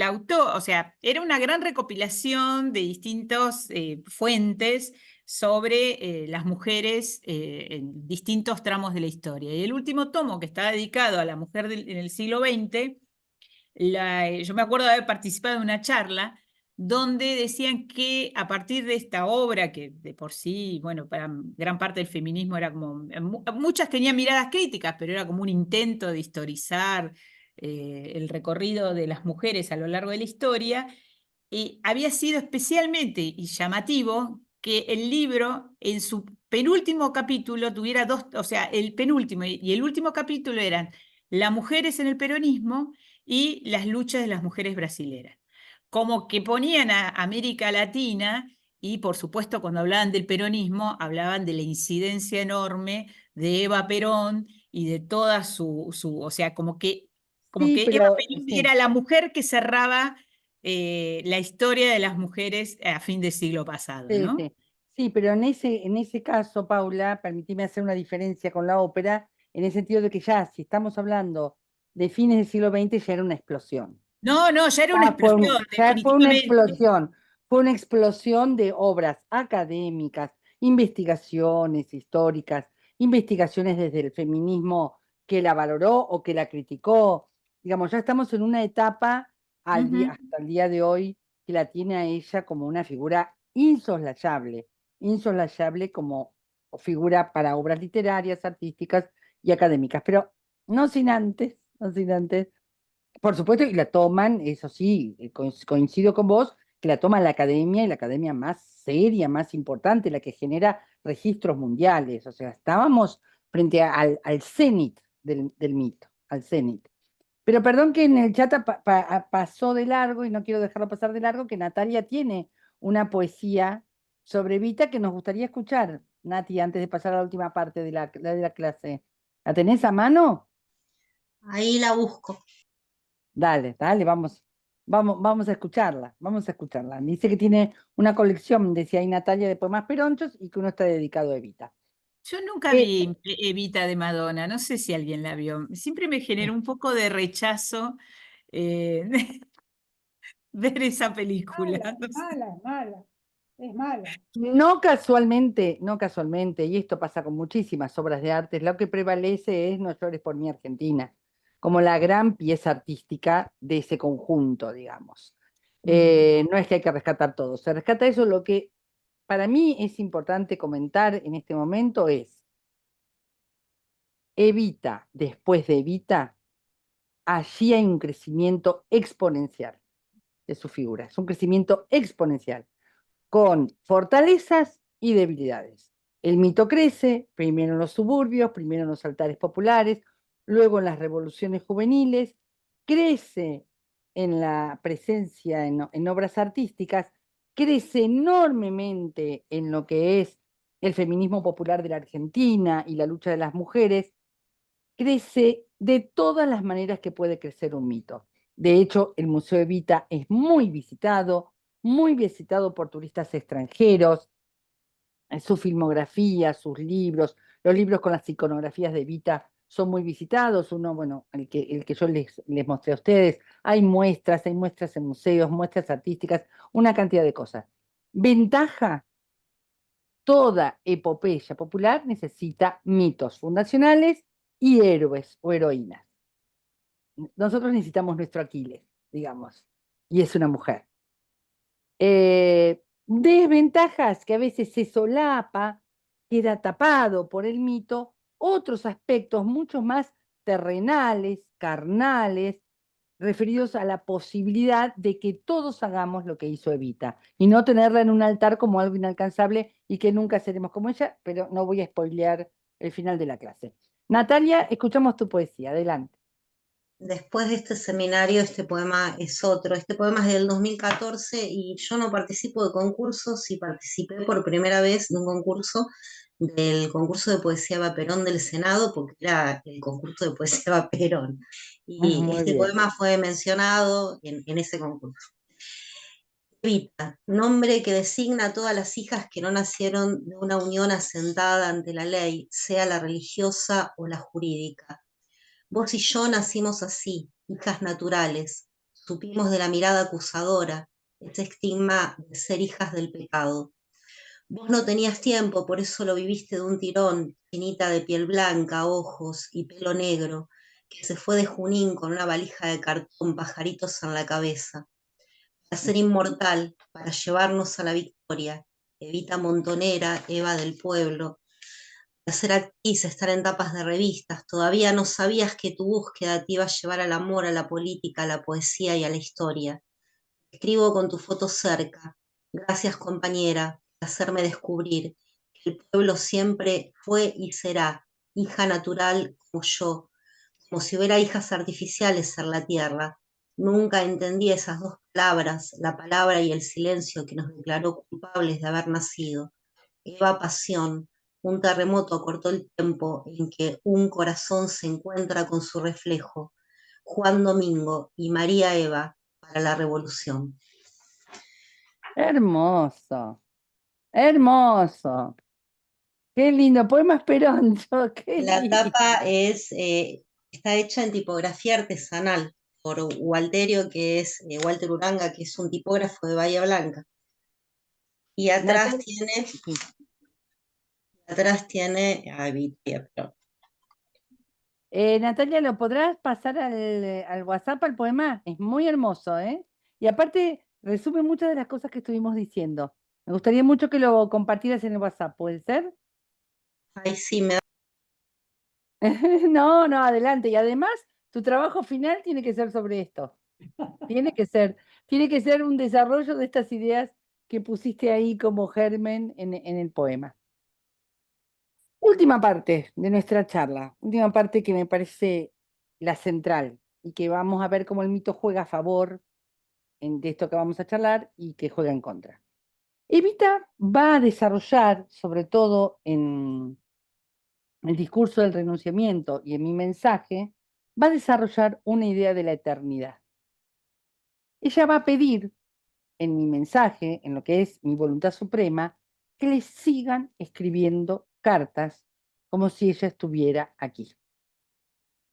autor, o sea, era una gran recopilación de distintas fuentes sobre las mujeres en distintos tramos de la historia. Y el último tomo, que está dedicado a la mujer en el siglo XX, yo me acuerdo de haber participado en una charla donde decían que a partir de esta obra, que de por sí, bueno, para gran parte del feminismo era como, muchas tenían miradas críticas, pero era como un intento de historizar el recorrido de las mujeres a lo largo de la historia, y había sido especialmente y llamativo que el libro en su penúltimo capítulo tuviera dos, o sea, el penúltimo y el último capítulo eran las mujeres en el peronismo y las luchas de las mujeres brasileras. Como que ponían a América Latina y, por supuesto, cuando hablaban del peronismo, hablaban de la incidencia enorme de Eva Perón y de toda o sea, como Sí, que Eva pero Perón sí, era la mujer que cerraba la historia de las mujeres a fin de siglo pasado, sí, ¿no? sí. Sí, pero en ese caso, Paula, permíteme hacer una diferencia con la ópera, en el sentido de que ya, si estamos hablando de fines del siglo XX, ya era una explosión. No, no, ya era una explosión, Ya definitivamente. fue una explosión de obras académicas, investigaciones históricas, investigaciones desde el feminismo que la valoró o que la criticó. Digamos, ya estamos en una etapa Ujú. hasta el día de hoy que la tiene a ella como una figura insoslayable, insoslayable como figura para obras literarias, artísticas y académicas. Pero no sin antes por supuesto, y la toman, eso sí, coincido con vos, que la toma la academia y la academia más seria, más importante, la que genera registros mundiales. O sea, estábamos frente al cenit del mito, al cenit. Pero perdón que en el chat pasó de largo, y no quiero dejarlo pasar de largo, que Natalia tiene una poesía sobre Vita que nos gustaría escuchar, Nati, antes de pasar a la última parte de la clase. ¿La tenés a mano? Ahí la busco. Dale, dale, vamos a escucharla, vamos a escucharla. Dice que tiene una colección, decía ahí Natalia, de poemas peronchos y que uno está dedicado a Evita. Yo nunca Eh, vi Evita de Madonna, no sé si alguien la vio. Siempre me generó un poco de rechazo ver esa película. Mala, No sé. mala, mala. Es mala. no casualmente, y esto pasa con muchísimas obras de arte, lo que prevalece es No llores por mi Argentina, como la gran pieza artística de ese conjunto, digamos. No es que hay que rescatar todo, se rescata eso. Lo que para mí es importante comentar en este momento es Evita, después de Evita, allí hay un crecimiento exponencial de su figura, es un crecimiento exponencial, con fortalezas y debilidades. El mito crece, primero en los suburbios, primero en los altares populares, luego en las revoluciones juveniles, crece en la presencia en obras artísticas, crece enormemente en lo que es el feminismo popular de la Argentina y la lucha de las mujeres, crece de todas las maneras que puede crecer un mito. De hecho, el Museo Evita es muy visitado por turistas extranjeros, su filmografía, sus libros, los libros con las iconografías de Evita son muy visitados. Uno, bueno, el que yo les mostré a ustedes, hay muestras en museos, muestras artísticas, una cantidad de cosas. Ventaja: toda epopeya popular necesita mitos fundacionales y héroes o heroínas. Nosotros necesitamos nuestro Aquiles, digamos, y es una mujer. Desventajas: que a veces se solapa, queda tapado por el mito otros aspectos mucho más terrenales, carnales, referidos a la posibilidad de que todos hagamos lo que hizo Evita y no tenerla en un altar como algo inalcanzable y que nunca seremos como ella, pero no voy a spoilear el final de la clase. Natalia, escuchamos tu poesía, adelante. Después de este seminario, este poema es otro. Este poema es del 2014 y yo no participo de concursos y participé por primera vez de un concurso, del concurso de poesía Eva Perón del Senado, porque era el concurso de poesía Eva Perón. Y Muy este bien. poema fue mencionado en ese concurso. Evita, nombre que designa a todas las hijas que no nacieron de una unión asentada ante la ley, sea la religiosa o la jurídica. Vos y yo nacimos así, hijas naturales, supimos de la mirada acusadora, ese estigma de ser hijas del pecado. Vos no tenías tiempo, por eso lo viviste de un tirón, chinita de piel blanca, ojos y pelo negro, que se fue de Junín con una valija de cartón, pajaritos en la cabeza. Para ser inmortal, para llevarnos a la victoria, Evita Montonera, Eva del pueblo, ser actriz, estar en tapas de revistas, todavía no sabías que tu búsqueda te iba a llevar al amor, a la política, a la poesía y a la historia. Escribo con tu foto cerca. Gracias, compañera, por hacerme descubrir que el pueblo siempre fue y será hija natural como yo, como si hubiera hijas artificiales en la tierra. Nunca entendí esas dos palabras, la palabra y el silencio que nos declaró culpables de haber nacido. Eva Pasión, un terremoto acortó el tiempo en que un corazón se encuentra con su reflejo. Juan Domingo y María Eva para la revolución. Hermoso, hermoso. Qué lindo, poemas Peroncho, qué La lindo. tapa está hecha en tipografía artesanal por Walter Uranga, que es un tipógrafo de Bahía Blanca. Y Natalia, sí. atrás tiene, perdón. Natalia, ¿lo podrás pasar al WhatsApp al poema? Es muy hermoso, ¿eh? Y aparte, resume muchas de las cosas que estuvimos diciendo. Me gustaría mucho que lo compartieras en el WhatsApp, ¿puede ser? Ay, sí, me No, no, adelante. Y además, tu trabajo final tiene que ser sobre esto. Tiene que ser, tiene que ser un desarrollo de estas ideas que pusiste ahí como germen en el poema. Última parte de nuestra charla, última parte que me parece la central y que vamos a ver cómo el mito juega a favor de esto que vamos a charlar y que juega en contra. Evita va a desarrollar, sobre todo en el discurso del renunciamiento y en mi mensaje, va a desarrollar una idea de la eternidad. Ella va a pedir en mi mensaje, en lo que es mi voluntad suprema, que les sigan escribiendo cartas como si ella estuviera aquí.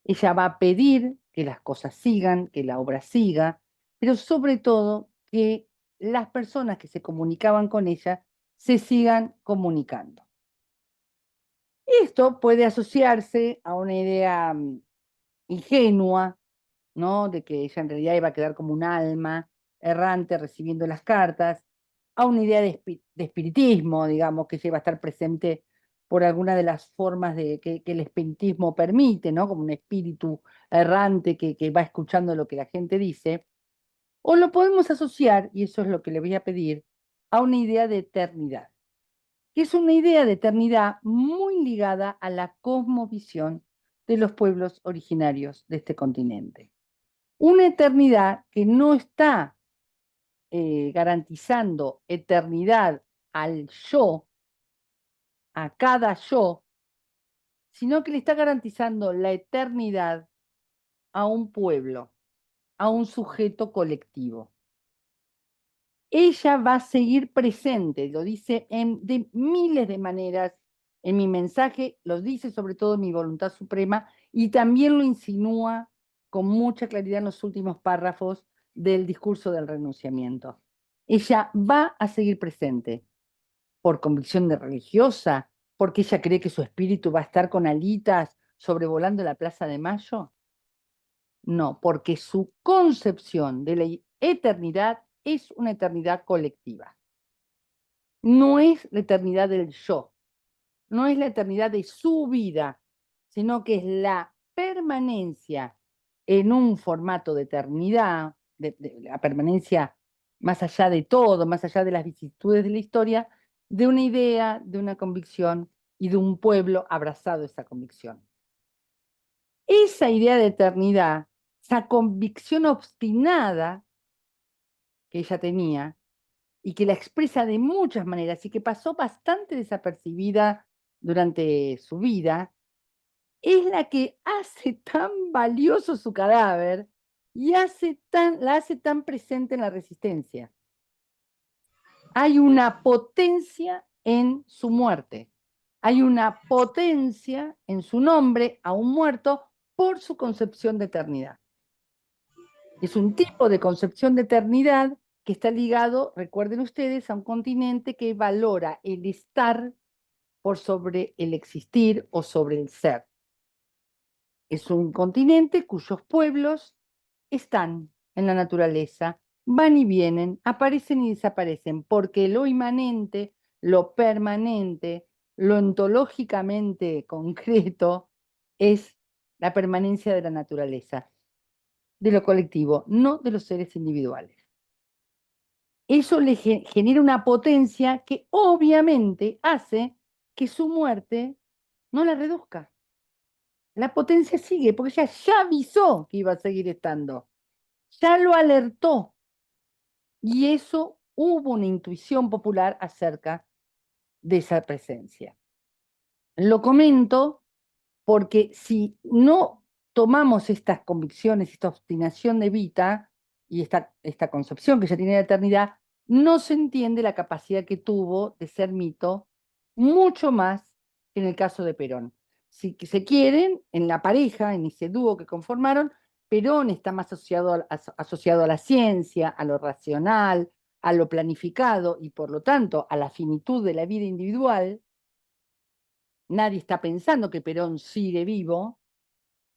Ella va a pedir que las cosas sigan, que la obra siga, pero sobre todo que las personas que se comunicaban con ella se sigan comunicando. Esto puede asociarse a una idea ingenua, ¿no? De que ella en realidad iba a quedar como un alma errante recibiendo las cartas, a una idea de espiritismo, digamos, que ella iba a estar presente por alguna de las formas que el espiritismo permite, ¿no? Como un espíritu errante que va escuchando lo que la gente dice. O lo podemos asociar, y eso es lo que le voy a pedir, a una idea de eternidad, que es una idea de eternidad muy ligada a la cosmovisión de los pueblos originarios de este continente. Una eternidad que no está garantizando eternidad al yo, a cada yo, sino que le está garantizando la eternidad a un pueblo, a un sujeto colectivo. Ella va a seguir presente, lo dice de miles de maneras en mi mensaje, lo dice sobre todo en mi voluntad suprema y también lo insinúa con mucha claridad en los últimos párrafos del discurso del renunciamiento. Ella va a seguir presente por convicción de religiosa, porque ella cree que su espíritu va a estar con alitas sobrevolando la Plaza de Mayo. No, porque su concepción de la eternidad es una eternidad colectiva. No es la eternidad del yo, no es la eternidad de su vida, sino que es la permanencia en un formato de eternidad, de la permanencia más allá de todo, más allá de las vicisitudes de la historia, de una idea, de una convicción y de un pueblo abrazado a esa convicción. Esa idea de eternidad, esa convicción obstinada que ella tenía y que la expresa de muchas maneras y que pasó bastante desapercibida durante su vida, es la que hace tan valioso su cadáver y la hace tan presente en la resistencia. Hay una potencia en su muerte, hay una potencia en su nombre a un muerto por su concepción de eternidad. Es un tipo de concepción de eternidad que está ligado, recuerden ustedes, a un continente que valora el estar por sobre el existir o sobre el ser. Es un continente cuyos pueblos están en la naturaleza, van y vienen, aparecen y desaparecen, porque lo inmanente, lo permanente, lo ontológicamente concreto es la permanencia de la naturaleza, de lo colectivo, no de los seres individuales. Eso le genera una potencia que obviamente hace que su muerte no la reduzca. La potencia sigue, porque ella ya avisó que iba a seguir estando, ya lo alertó. Y eso hubo una intuición popular acerca de esa presencia. Lo comento porque si no tomamos estas convicciones, esta obstinación de Evita y esta concepción que ella tiene de eternidad, no se entiende la capacidad que tuvo de ser mito mucho más que en el caso de Perón. Si se quieren, en la pareja, en ese dúo que conformaron, Perón está más asociado a la ciencia, a lo racional, a lo planificado y por lo tanto a la finitud de la vida individual. Nadie está pensando que Perón sigue vivo,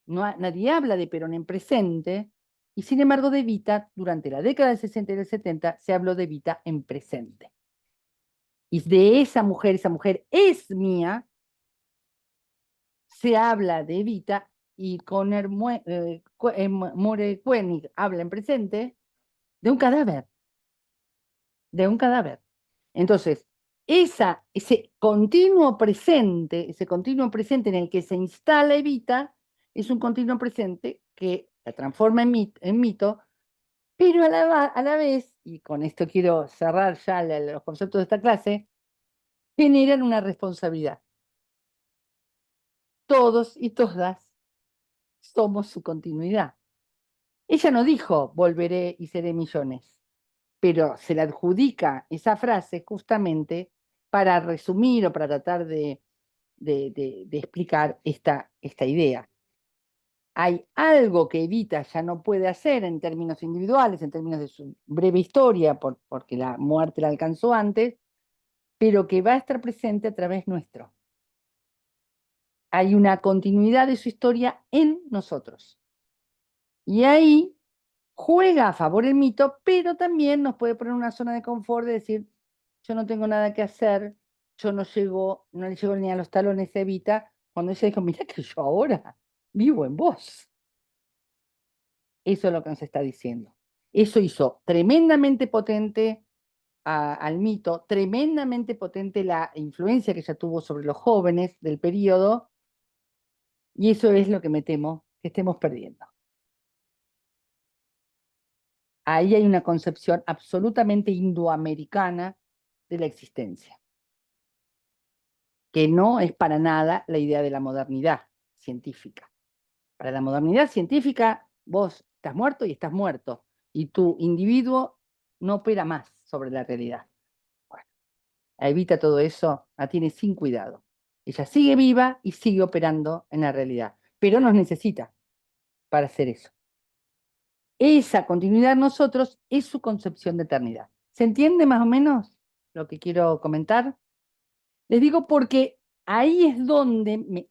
nadie habla de Perón en presente, y sin embargo de Evita, durante la década del 60 y del 70, se habló de Evita en presente. Y de esa mujer es mía, se habla de Evita, y Conner More Koenig habla en presente de un cadáver, de un cadáver. Entonces, ese continuo presente en el que se instala Evita, es un continuo presente que la transforma en mito, pero a la vez, y con esto quiero cerrar ya los conceptos de esta clase, generan una responsabilidad. Todos y todas somos su continuidad. Ella no dijo, volveré y seré millones, pero se le adjudica esa frase justamente para resumir o para tratar de de explicar esta idea. Hay algo que Evita ya no puede hacer en términos individuales, en términos de su breve historia, porque la muerte la alcanzó antes, pero que va a estar presente a través nuestro. Hay una continuidad de su historia en nosotros. Y ahí juega a favor el mito, pero también nos puede poner en una zona de confort de decir, yo no tengo nada que hacer, yo no le llego ni a los talones a Evita, cuando ella dijo, mira que yo ahora vivo en vos. Eso es lo que nos está diciendo. Eso hizo tremendamente potente al mito, tremendamente potente la influencia que ella tuvo sobre los jóvenes del periodo, y eso es lo que me temo que estemos perdiendo. Ahí hay una concepción absolutamente indoamericana de la existencia, que no es para nada la idea de la modernidad científica. Para la modernidad científica, vos estás muerto y estás muerto, y tu individuo no opera más sobre la realidad. Bueno, Evita todo eso, la tiene sin cuidado. Ella sigue viva y sigue operando en la realidad, pero nos necesita para hacer eso. Esa continuidad en nosotros es su concepción de eternidad. ¿Se entiende más o menos lo que quiero comentar? Les digo porque ahí es donde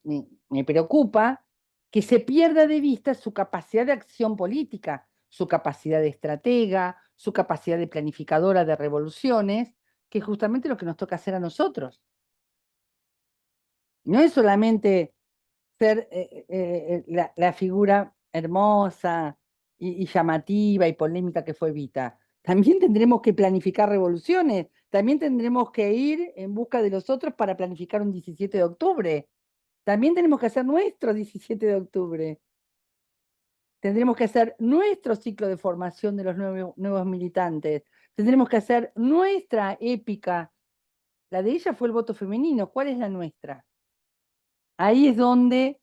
me preocupa que se pierda de vista su capacidad de acción política, su capacidad de estratega, su capacidad de planificadora de revoluciones, que es justamente lo que nos toca hacer a nosotros. No es solamente ser la figura hermosa y llamativa y polémica que fue Evita. También tendremos que planificar revoluciones, también tendremos que ir en busca de los otros para planificar un 17 de octubre. También tenemos que hacer nuestro 17 de octubre. Tendremos que hacer nuestro ciclo de formación de los nuevos militantes. Tendremos que hacer nuestra épica. La de ella fue el voto femenino. ¿Cuál es la nuestra? Ahí es donde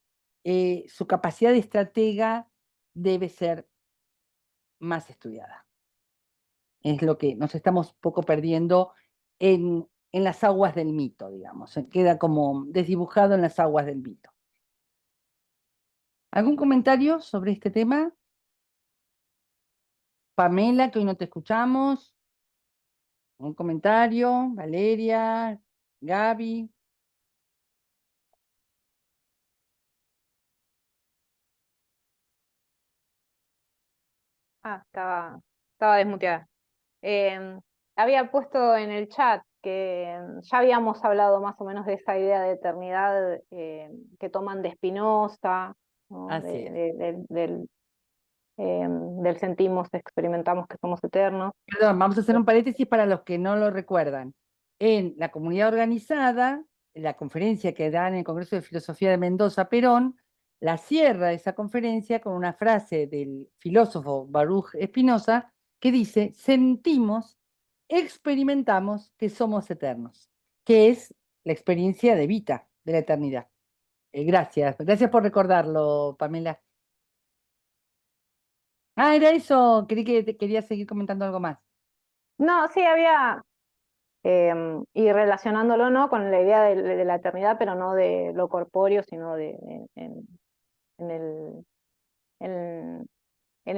su capacidad de estratega debe ser más estudiada. Es lo que nos estamos poco perdiendo en las aguas del mito, digamos. Se queda como desdibujado en las aguas del mito. ¿Algún comentario sobre este tema? Pamela, que hoy no te escuchamos. ¿Un comentario? Valeria, Gaby. Estaba desmuteada. Había puesto en el chat que ya habíamos hablado más o menos de esa idea de eternidad que toman de Spinoza, ¿no? Así es. Del sentimos, experimentamos que somos eternos. Perdón, vamos a hacer un paréntesis para los que no lo recuerdan. En la comunidad organizada, en la conferencia que da en el Congreso de Filosofía de Mendoza, Perón, la cierra esa conferencia con una frase del filósofo Baruch Spinoza que dice, sentimos, experimentamos que somos eternos, que es la experiencia de Evita, de la eternidad. Gracias por recordarlo, Pamela. Ah, era eso, creí que quería seguir comentando algo más. No, sí, había, y relacionándolo, ¿no?, con la idea de la eternidad, pero no de lo corpóreo, sino en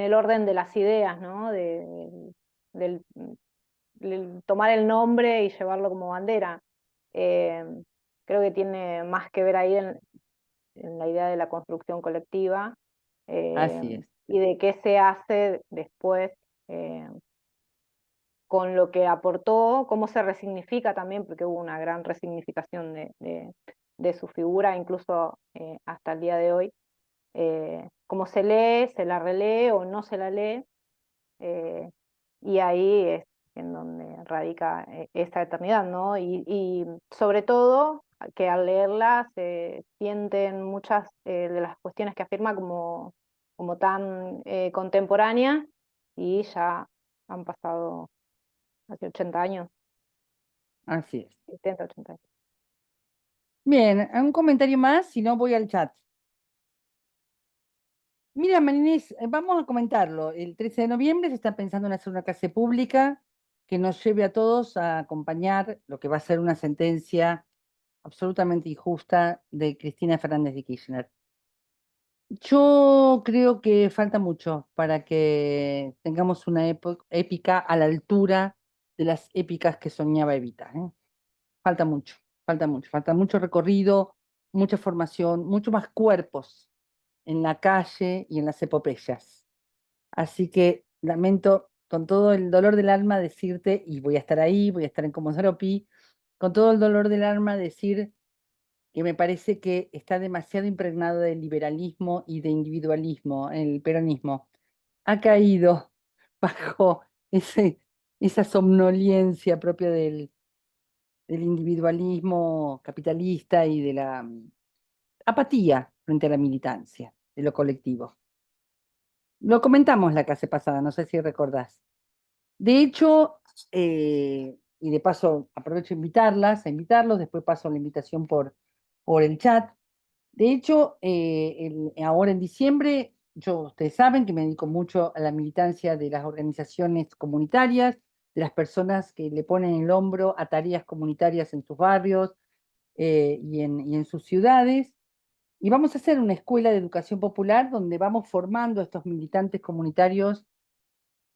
el orden de las ideas, ¿no? Del tomar el nombre y llevarlo como bandera. Creo que tiene más que ver ahí en la idea de la construcción colectiva Así es. y de qué se hace después con lo que aportó, cómo se resignifica también, porque hubo una gran resignificación de su figura, incluso hasta el día de hoy. Cómo se lee, se la relee o no se la lee, y ahí es en donde radica esa eternidad, ¿no? Y sobre todo que al leerla se sienten muchas de las cuestiones que afirma como tan contemporáneas, y ya han pasado hace 80 años, Así es. 70, 80 años. Bien, ¿un comentario más? Si no, voy al chat. Mira, Marinés, vamos a comentarlo. El 13 de noviembre se está pensando en hacer una clase pública que nos lleve a todos a acompañar lo que va a ser una sentencia absolutamente injusta de Cristina Fernández de Kirchner. Yo creo que falta mucho para que tengamos una épica a la altura de las épicas que soñaba Evita, ¿eh? Falta mucho, falta mucho recorrido, mucha formación, mucho más cuerpos en la calle y en las epopeyas. Así que lamento con todo el dolor del alma decirte, y voy a estar ahí, voy a estar en Comodoro Pi, con todo el dolor del alma decir que me parece que está demasiado impregnado de liberalismo y de individualismo, el peronismo. Ha caído bajo esa somnolencia propia del individualismo capitalista y de la apatía frente a la militancia, de lo colectivo. Lo comentamos la clase pasada, no sé si recordás. De hecho, y de paso aprovecho a invitarlos, después paso la invitación por el chat. De hecho, ahora en diciembre, ustedes saben que me dedico mucho a la militancia de las organizaciones comunitarias, de las personas que le ponen el hombro a tareas comunitarias en sus barrios y en sus ciudades. Y vamos a hacer una escuela de educación popular donde vamos formando a estos militantes comunitarios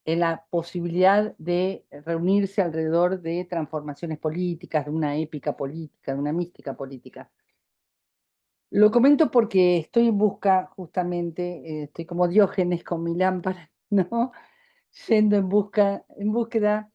en la posibilidad de reunirse alrededor de transformaciones políticas, de una épica política, de una mística política. Lo comento porque estoy en busca, justamente, estoy como Diógenes con mi lámpara, ¿no? Yendo en búsqueda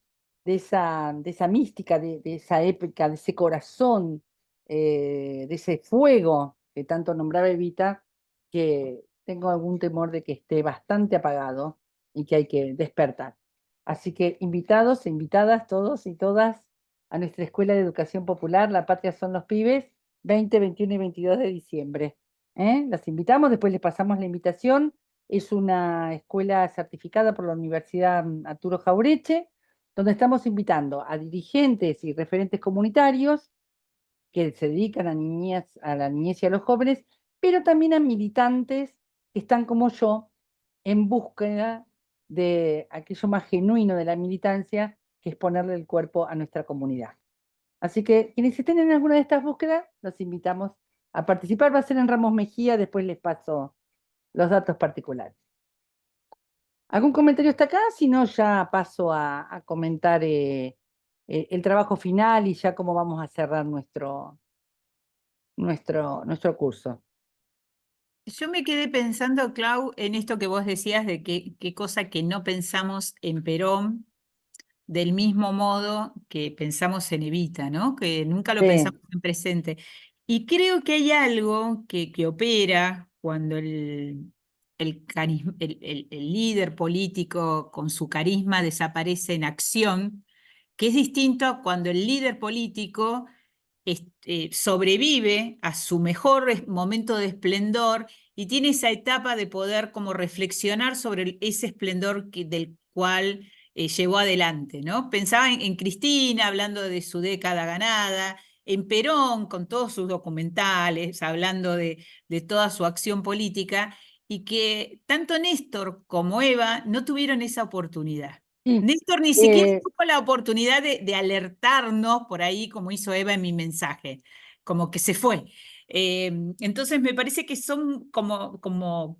de esa mística, de esa épica, de ese corazón, de ese fuego que tanto nombraba Evita, que tengo algún temor de que esté bastante apagado y que hay que despertar. Así que invitados e invitadas todos y todas a nuestra Escuela de Educación Popular, La Patria son los Pibes, 20, 21 y 22 de diciembre. Las invitamos, después les pasamos la invitación. Es una escuela certificada por la Universidad Arturo Jaureche, donde estamos invitando a dirigentes y referentes comunitarios que se dedican a la niñez y a los jóvenes, pero también a militantes que están como yo en búsqueda de aquello más genuino de la militancia, que es ponerle el cuerpo a nuestra comunidad. Así que quienes estén en alguna de estas búsquedas, los invitamos a participar. Va a ser en Ramos Mejía, después les paso los datos particulares. ¿Algún comentario hasta acá? Si no, ya paso a comentar el trabajo final y ya cómo vamos a cerrar nuestro curso. Yo me quedé pensando, Clau, en esto que vos decías de qué cosa que no pensamos en Perón, del mismo modo que pensamos en Evita, ¿no? Que nunca lo Sí, pensamos en presente. Y creo que hay algo que opera cuando el líder político con su carisma desaparece en acción, que es distinto a cuando el líder político sobrevive a su mejor momento de esplendor y tiene esa etapa de poder como reflexionar sobre ese esplendor del cual llevó adelante, ¿no? Pensaba en Cristina hablando de su década ganada, en Perón con todos sus documentales, hablando de toda su acción política, y que tanto Néstor como Eva no tuvieron esa oportunidad. sí. Néstor ni siquiera tuvo la oportunidad de alertarnos por ahí, como hizo Eva en mi mensaje, como que se fue. Entonces me parece que son como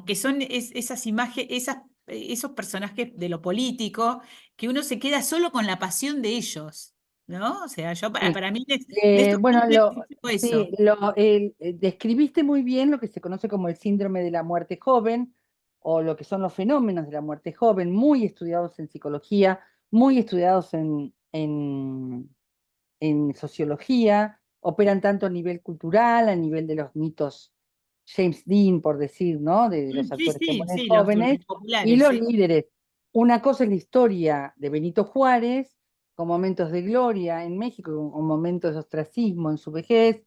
que son esas imágenes, esos personajes de lo político, que uno se queda solo con la pasión de ellos, ¿no? O sea, yo Sí. para mí Néstor Bueno, eso. describiste muy bien lo que se conoce como el síndrome de la muerte joven, o lo que son los fenómenos de la muerte joven, muy estudiados en psicología, muy estudiados en sociología, operan tanto a nivel cultural, a nivel de los mitos James Dean, por decir, ¿no? De los actores que mueren Sí, los jóvenes, y populares, los sí. líderes. Una cosa es la historia de Benito Juárez, con momentos de gloria en México, con momentos de ostracismo en su vejez,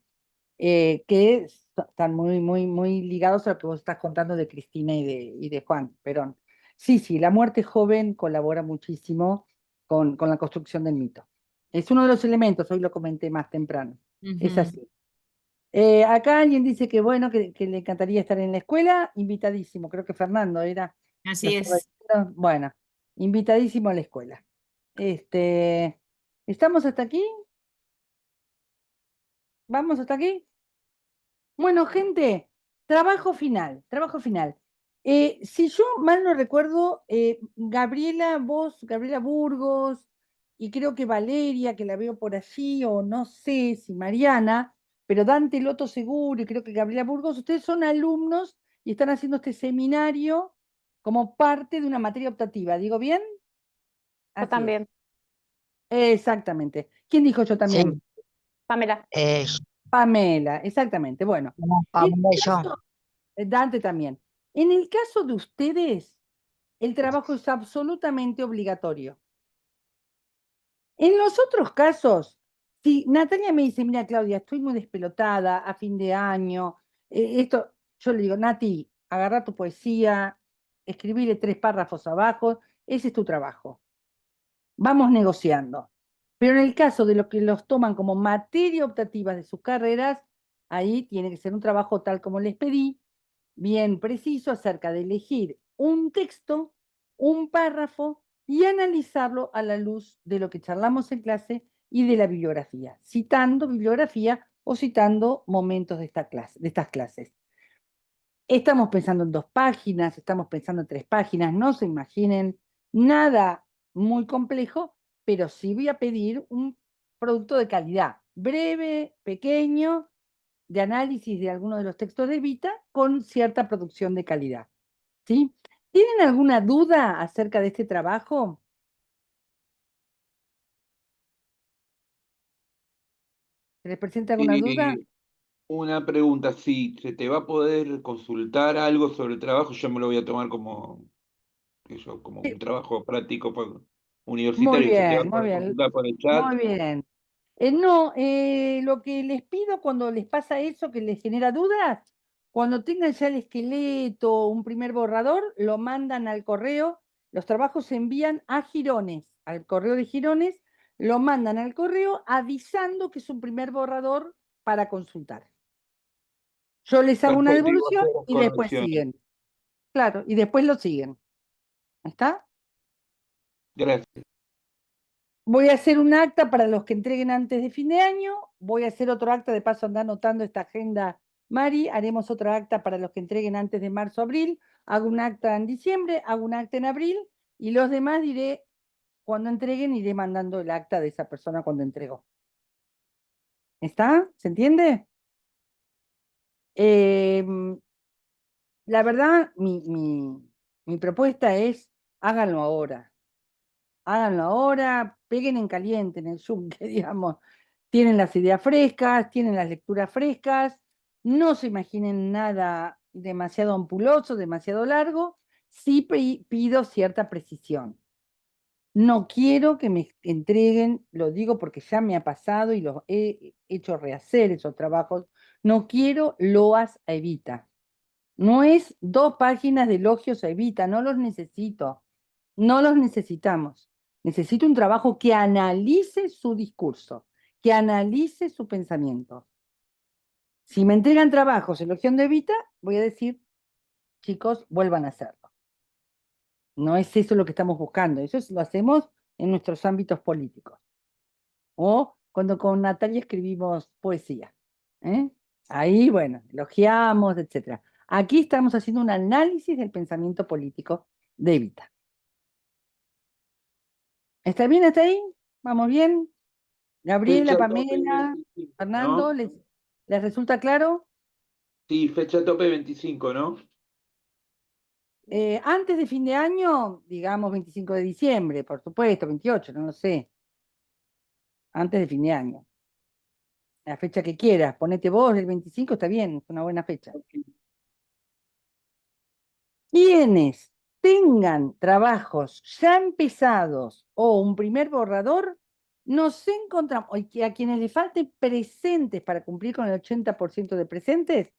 que están muy ligados a lo que vos estás contando de Cristina y de Juan Perón. Sí, la muerte joven colabora muchísimo con la construcción del mito. Es uno de los elementos, hoy lo comenté más temprano. Es así. Acá alguien dice que bueno, que le encantaría estar en la escuela, invitadísimo, creo que Fernando era. Así es. Bueno, invitadísimo a la escuela. ¿Estamos hasta aquí? ¿Vamos hasta aquí? Bueno, gente, trabajo final, trabajo final. Si yo mal no recuerdo, Gabriela Burgos, y creo que Valeria, que la veo por allí, o no sé si Mariana, pero Dante Loto seguro, y creo que Gabriela Burgos, ustedes son alumnos y están haciendo este seminario como parte de una materia optativa. ¿Digo bien? Yo Así es. también. Exactamente. ¿Quién dijo yo Sí, también? Pamela. Pamela, exactamente. Bueno, en Pamela el y yo. caso, Dante también. En el caso de ustedes, el trabajo es absolutamente obligatorio. En los otros casos, si Natalia me dice, mira, Claudia, estoy muy despelotada a fin de año, esto, yo le digo, Nati, agarra tu poesía, escribile 3 párrafos abajo, ese es tu trabajo. Vamos negociando. Pero en el caso de los que los toman como materia optativa de sus carreras, ahí tiene que ser un trabajo tal como les pedí, bien preciso acerca de elegir un texto, un párrafo y analizarlo a la luz de lo que charlamos en clase y de la bibliografía, citando bibliografía o citando momentos de estas clases. Estamos pensando en 2 páginas, estamos pensando en 3 páginas, no se imaginen nada muy complejo, pero sí voy a pedir un producto de calidad, breve, pequeño, de análisis de algunos de los textos de Evita, con cierta producción de calidad. ¿Sí? ¿Tienen alguna duda acerca de este trabajo? ¿Se les presenta alguna duda? Una pregunta, si se te va a poder consultar algo sobre el trabajo, yo me lo voy a tomar como, como un trabajo práctico Muy universitario, se te va a bien, muy poder bien, consultar por el chat. muy bien. No, lo que les pido cuando les pasa eso, que les genera dudas, cuando tengan ya el esqueleto, un primer borrador, lo mandan al correo, los trabajos se envían a Girones, al correo de Girones, lo mandan al correo avisando que es un primer borrador para consultar. Yo les hago una Perfecto, y vos devolución haces las y después correcciones. siguen. Claro, y después lo siguen. ¿Está? Gracias. Voy a hacer un acta para los que entreguen antes de fin de año. Voy a hacer otro acta, de paso anda anotando esta agenda, Mari. Haremos otra acta para los que entreguen antes de marzo, abril. Hago un acta en diciembre, hago un acta en abril y los demás diré, cuando entreguen, iré mandando el acta de esa persona cuando entregó. ¿Está? ¿Se entiende? La verdad, mi propuesta es, háganlo ahora. Háganlo ahora, peguen en caliente en el Zoom, que digamos, tienen las ideas frescas, tienen las lecturas frescas, no se imaginen nada demasiado ampuloso, demasiado largo, sí pido cierta precisión. No quiero que me entreguen, lo digo porque ya me ha pasado y los he hecho rehacer esos trabajos, no quiero loas a Evita. No es 2 páginas de elogios a Evita, no los necesito, no los necesitamos. Necesito un trabajo que analice su discurso, que analice su pensamiento. Si me entregan trabajos elogiando a Evita, voy a decir, chicos, vuelvan a hacerlo. No es eso lo que estamos buscando, eso lo hacemos en nuestros ámbitos políticos. O cuando con Natalia escribimos poesía. Ahí, bueno, elogiamos, etc. Aquí estamos haciendo un análisis del pensamiento político de Evita. ¿Está bien hasta ahí? ¿Vamos bien? Gabriela, Fecha tope Pamela, 25, Fernando, ¿no? ¿les resulta claro? Sí, fecha tope 25, ¿no? Antes de fin de año, digamos 25 de diciembre, por supuesto, 28, no lo sé. Antes de fin de año. La fecha que quieras, ponete vos, el 25 está bien, es una buena fecha. Quienes tengan trabajos ya empezados o un primer borrador, nos encontramos, y a quienes les falte presentes para cumplir con el 80% de presentes,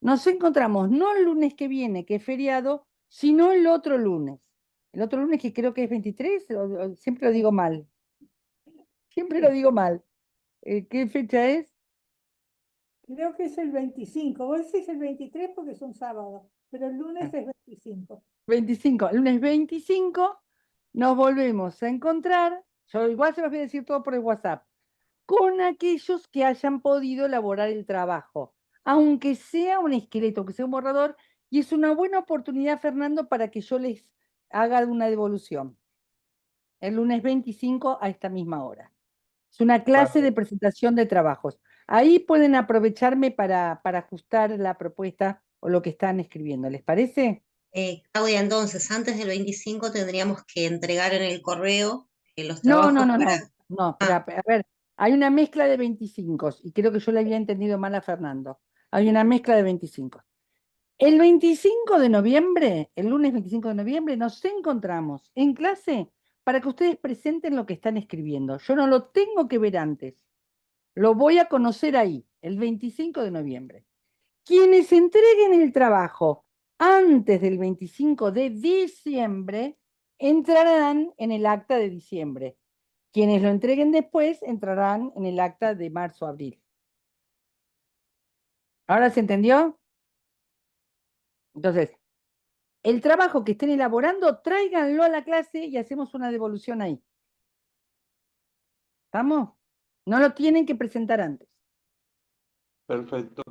nos encontramos no el lunes que viene, que es feriado, sino el otro lunes. El otro lunes que creo que es 23, siempre lo digo mal. Siempre lo digo mal. ¿Qué fecha es? Creo que es el 25. Vos decís el 23 porque es un sábado, pero el lunes Ah. es 25. 25, el lunes 25 nos volvemos a encontrar. Yo igual se los voy a decir todo por el WhatsApp. con aquellos que hayan podido elaborar el trabajo, aunque sea un esqueleto, que sea un borrador, y es una buena oportunidad, Fernando, para que yo les haga una devolución. El lunes 25 a esta misma hora. Es una clase de presentación de trabajos. Ahí pueden aprovecharme para ajustar la propuesta o lo que están escribiendo. ¿Les parece? Claudia, entonces, antes del 25 tendríamos que entregar en el correo los No, trabajos no, no, no. para... No, a ver, hay una mezcla de 25 y creo que yo le había entendido mal a Fernando. Hay una mezcla de 25. El 25 de noviembre, el lunes 25 de noviembre, nos encontramos en clase para que ustedes presenten lo que están escribiendo. Yo no lo tengo que ver antes. Lo voy a conocer ahí, el 25 de noviembre. Quienes entreguen el trabajo antes del 25 de diciembre entrarán en el acta de diciembre. Quienes lo entreguen después entrarán en el acta de marzo-abril. ¿Ahora se entendió? Entonces, el trabajo que estén elaborando, tráiganlo a la clase y hacemos una devolución ahí. ¿Estamos? No lo tienen que presentar antes. Perfecto.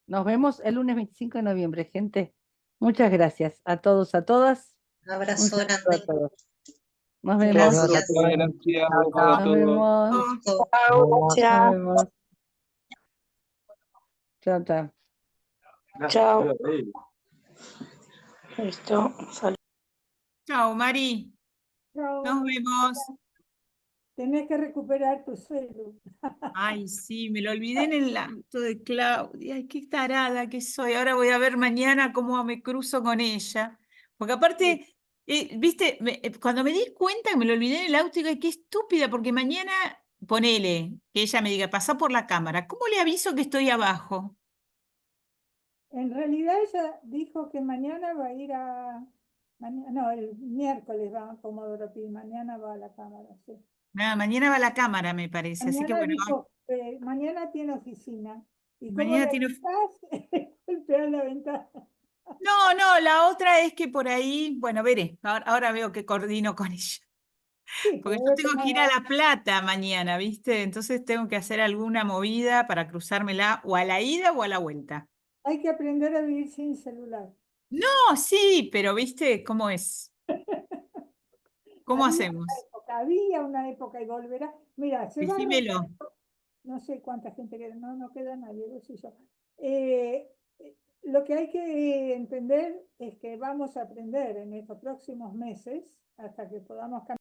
Nos vemos el lunes 25 de noviembre, gente. Muchas gracias a todos, a todas. Un abrazo Un saludo a grande. todos. Nos vemos. Gracias. Gracias a Nos todos. vemos. Gusto. Nos vemos. Chao, chao. Chao. Listo. Chao, Mari. Chao. Nos vemos. Tenés que recuperar tu celu. Ay, sí, me lo olvidé en el acto de Claudia. Ay, qué tarada que soy. Ahora voy a ver mañana cómo me cruzo con ella. Porque aparte, viste, cuando me di cuenta que me lo olvidé en el auto, digo, ay, qué estúpida, porque mañana, ponele, que ella me diga, pasá por la cámara. ¿Cómo le aviso que estoy abajo? En realidad ella dijo que mañana va a ir a... No, el miércoles va a Comodoro Pi, mañana va a la cámara, sí. Nada, mañana va a la cámara, me parece. Así que Mañana bueno, dijo, mañana tiene oficina. ¿Y cómo mañana la tiene... avisás? Golpear la ventana. No, no, la otra es que por ahí, bueno, veré. Ahora veo que coordino con ella. Sí, Porque yo debe tengo que ir a La Plata mañana, ¿viste? Entonces tengo que hacer alguna movida para cruzármela o a la ida o a la vuelta. hay que aprender a vivir sin celular. No, sí, pero ¿viste cómo es? ¿Cómo hacemos? Había una época y volverá. Mira, se va a romper, Decímelo. no sé cuánta gente queda, no queda nadie, no sé yo. Lo que hay que entender es que vamos a aprender en estos próximos meses, hasta que podamos cambiar.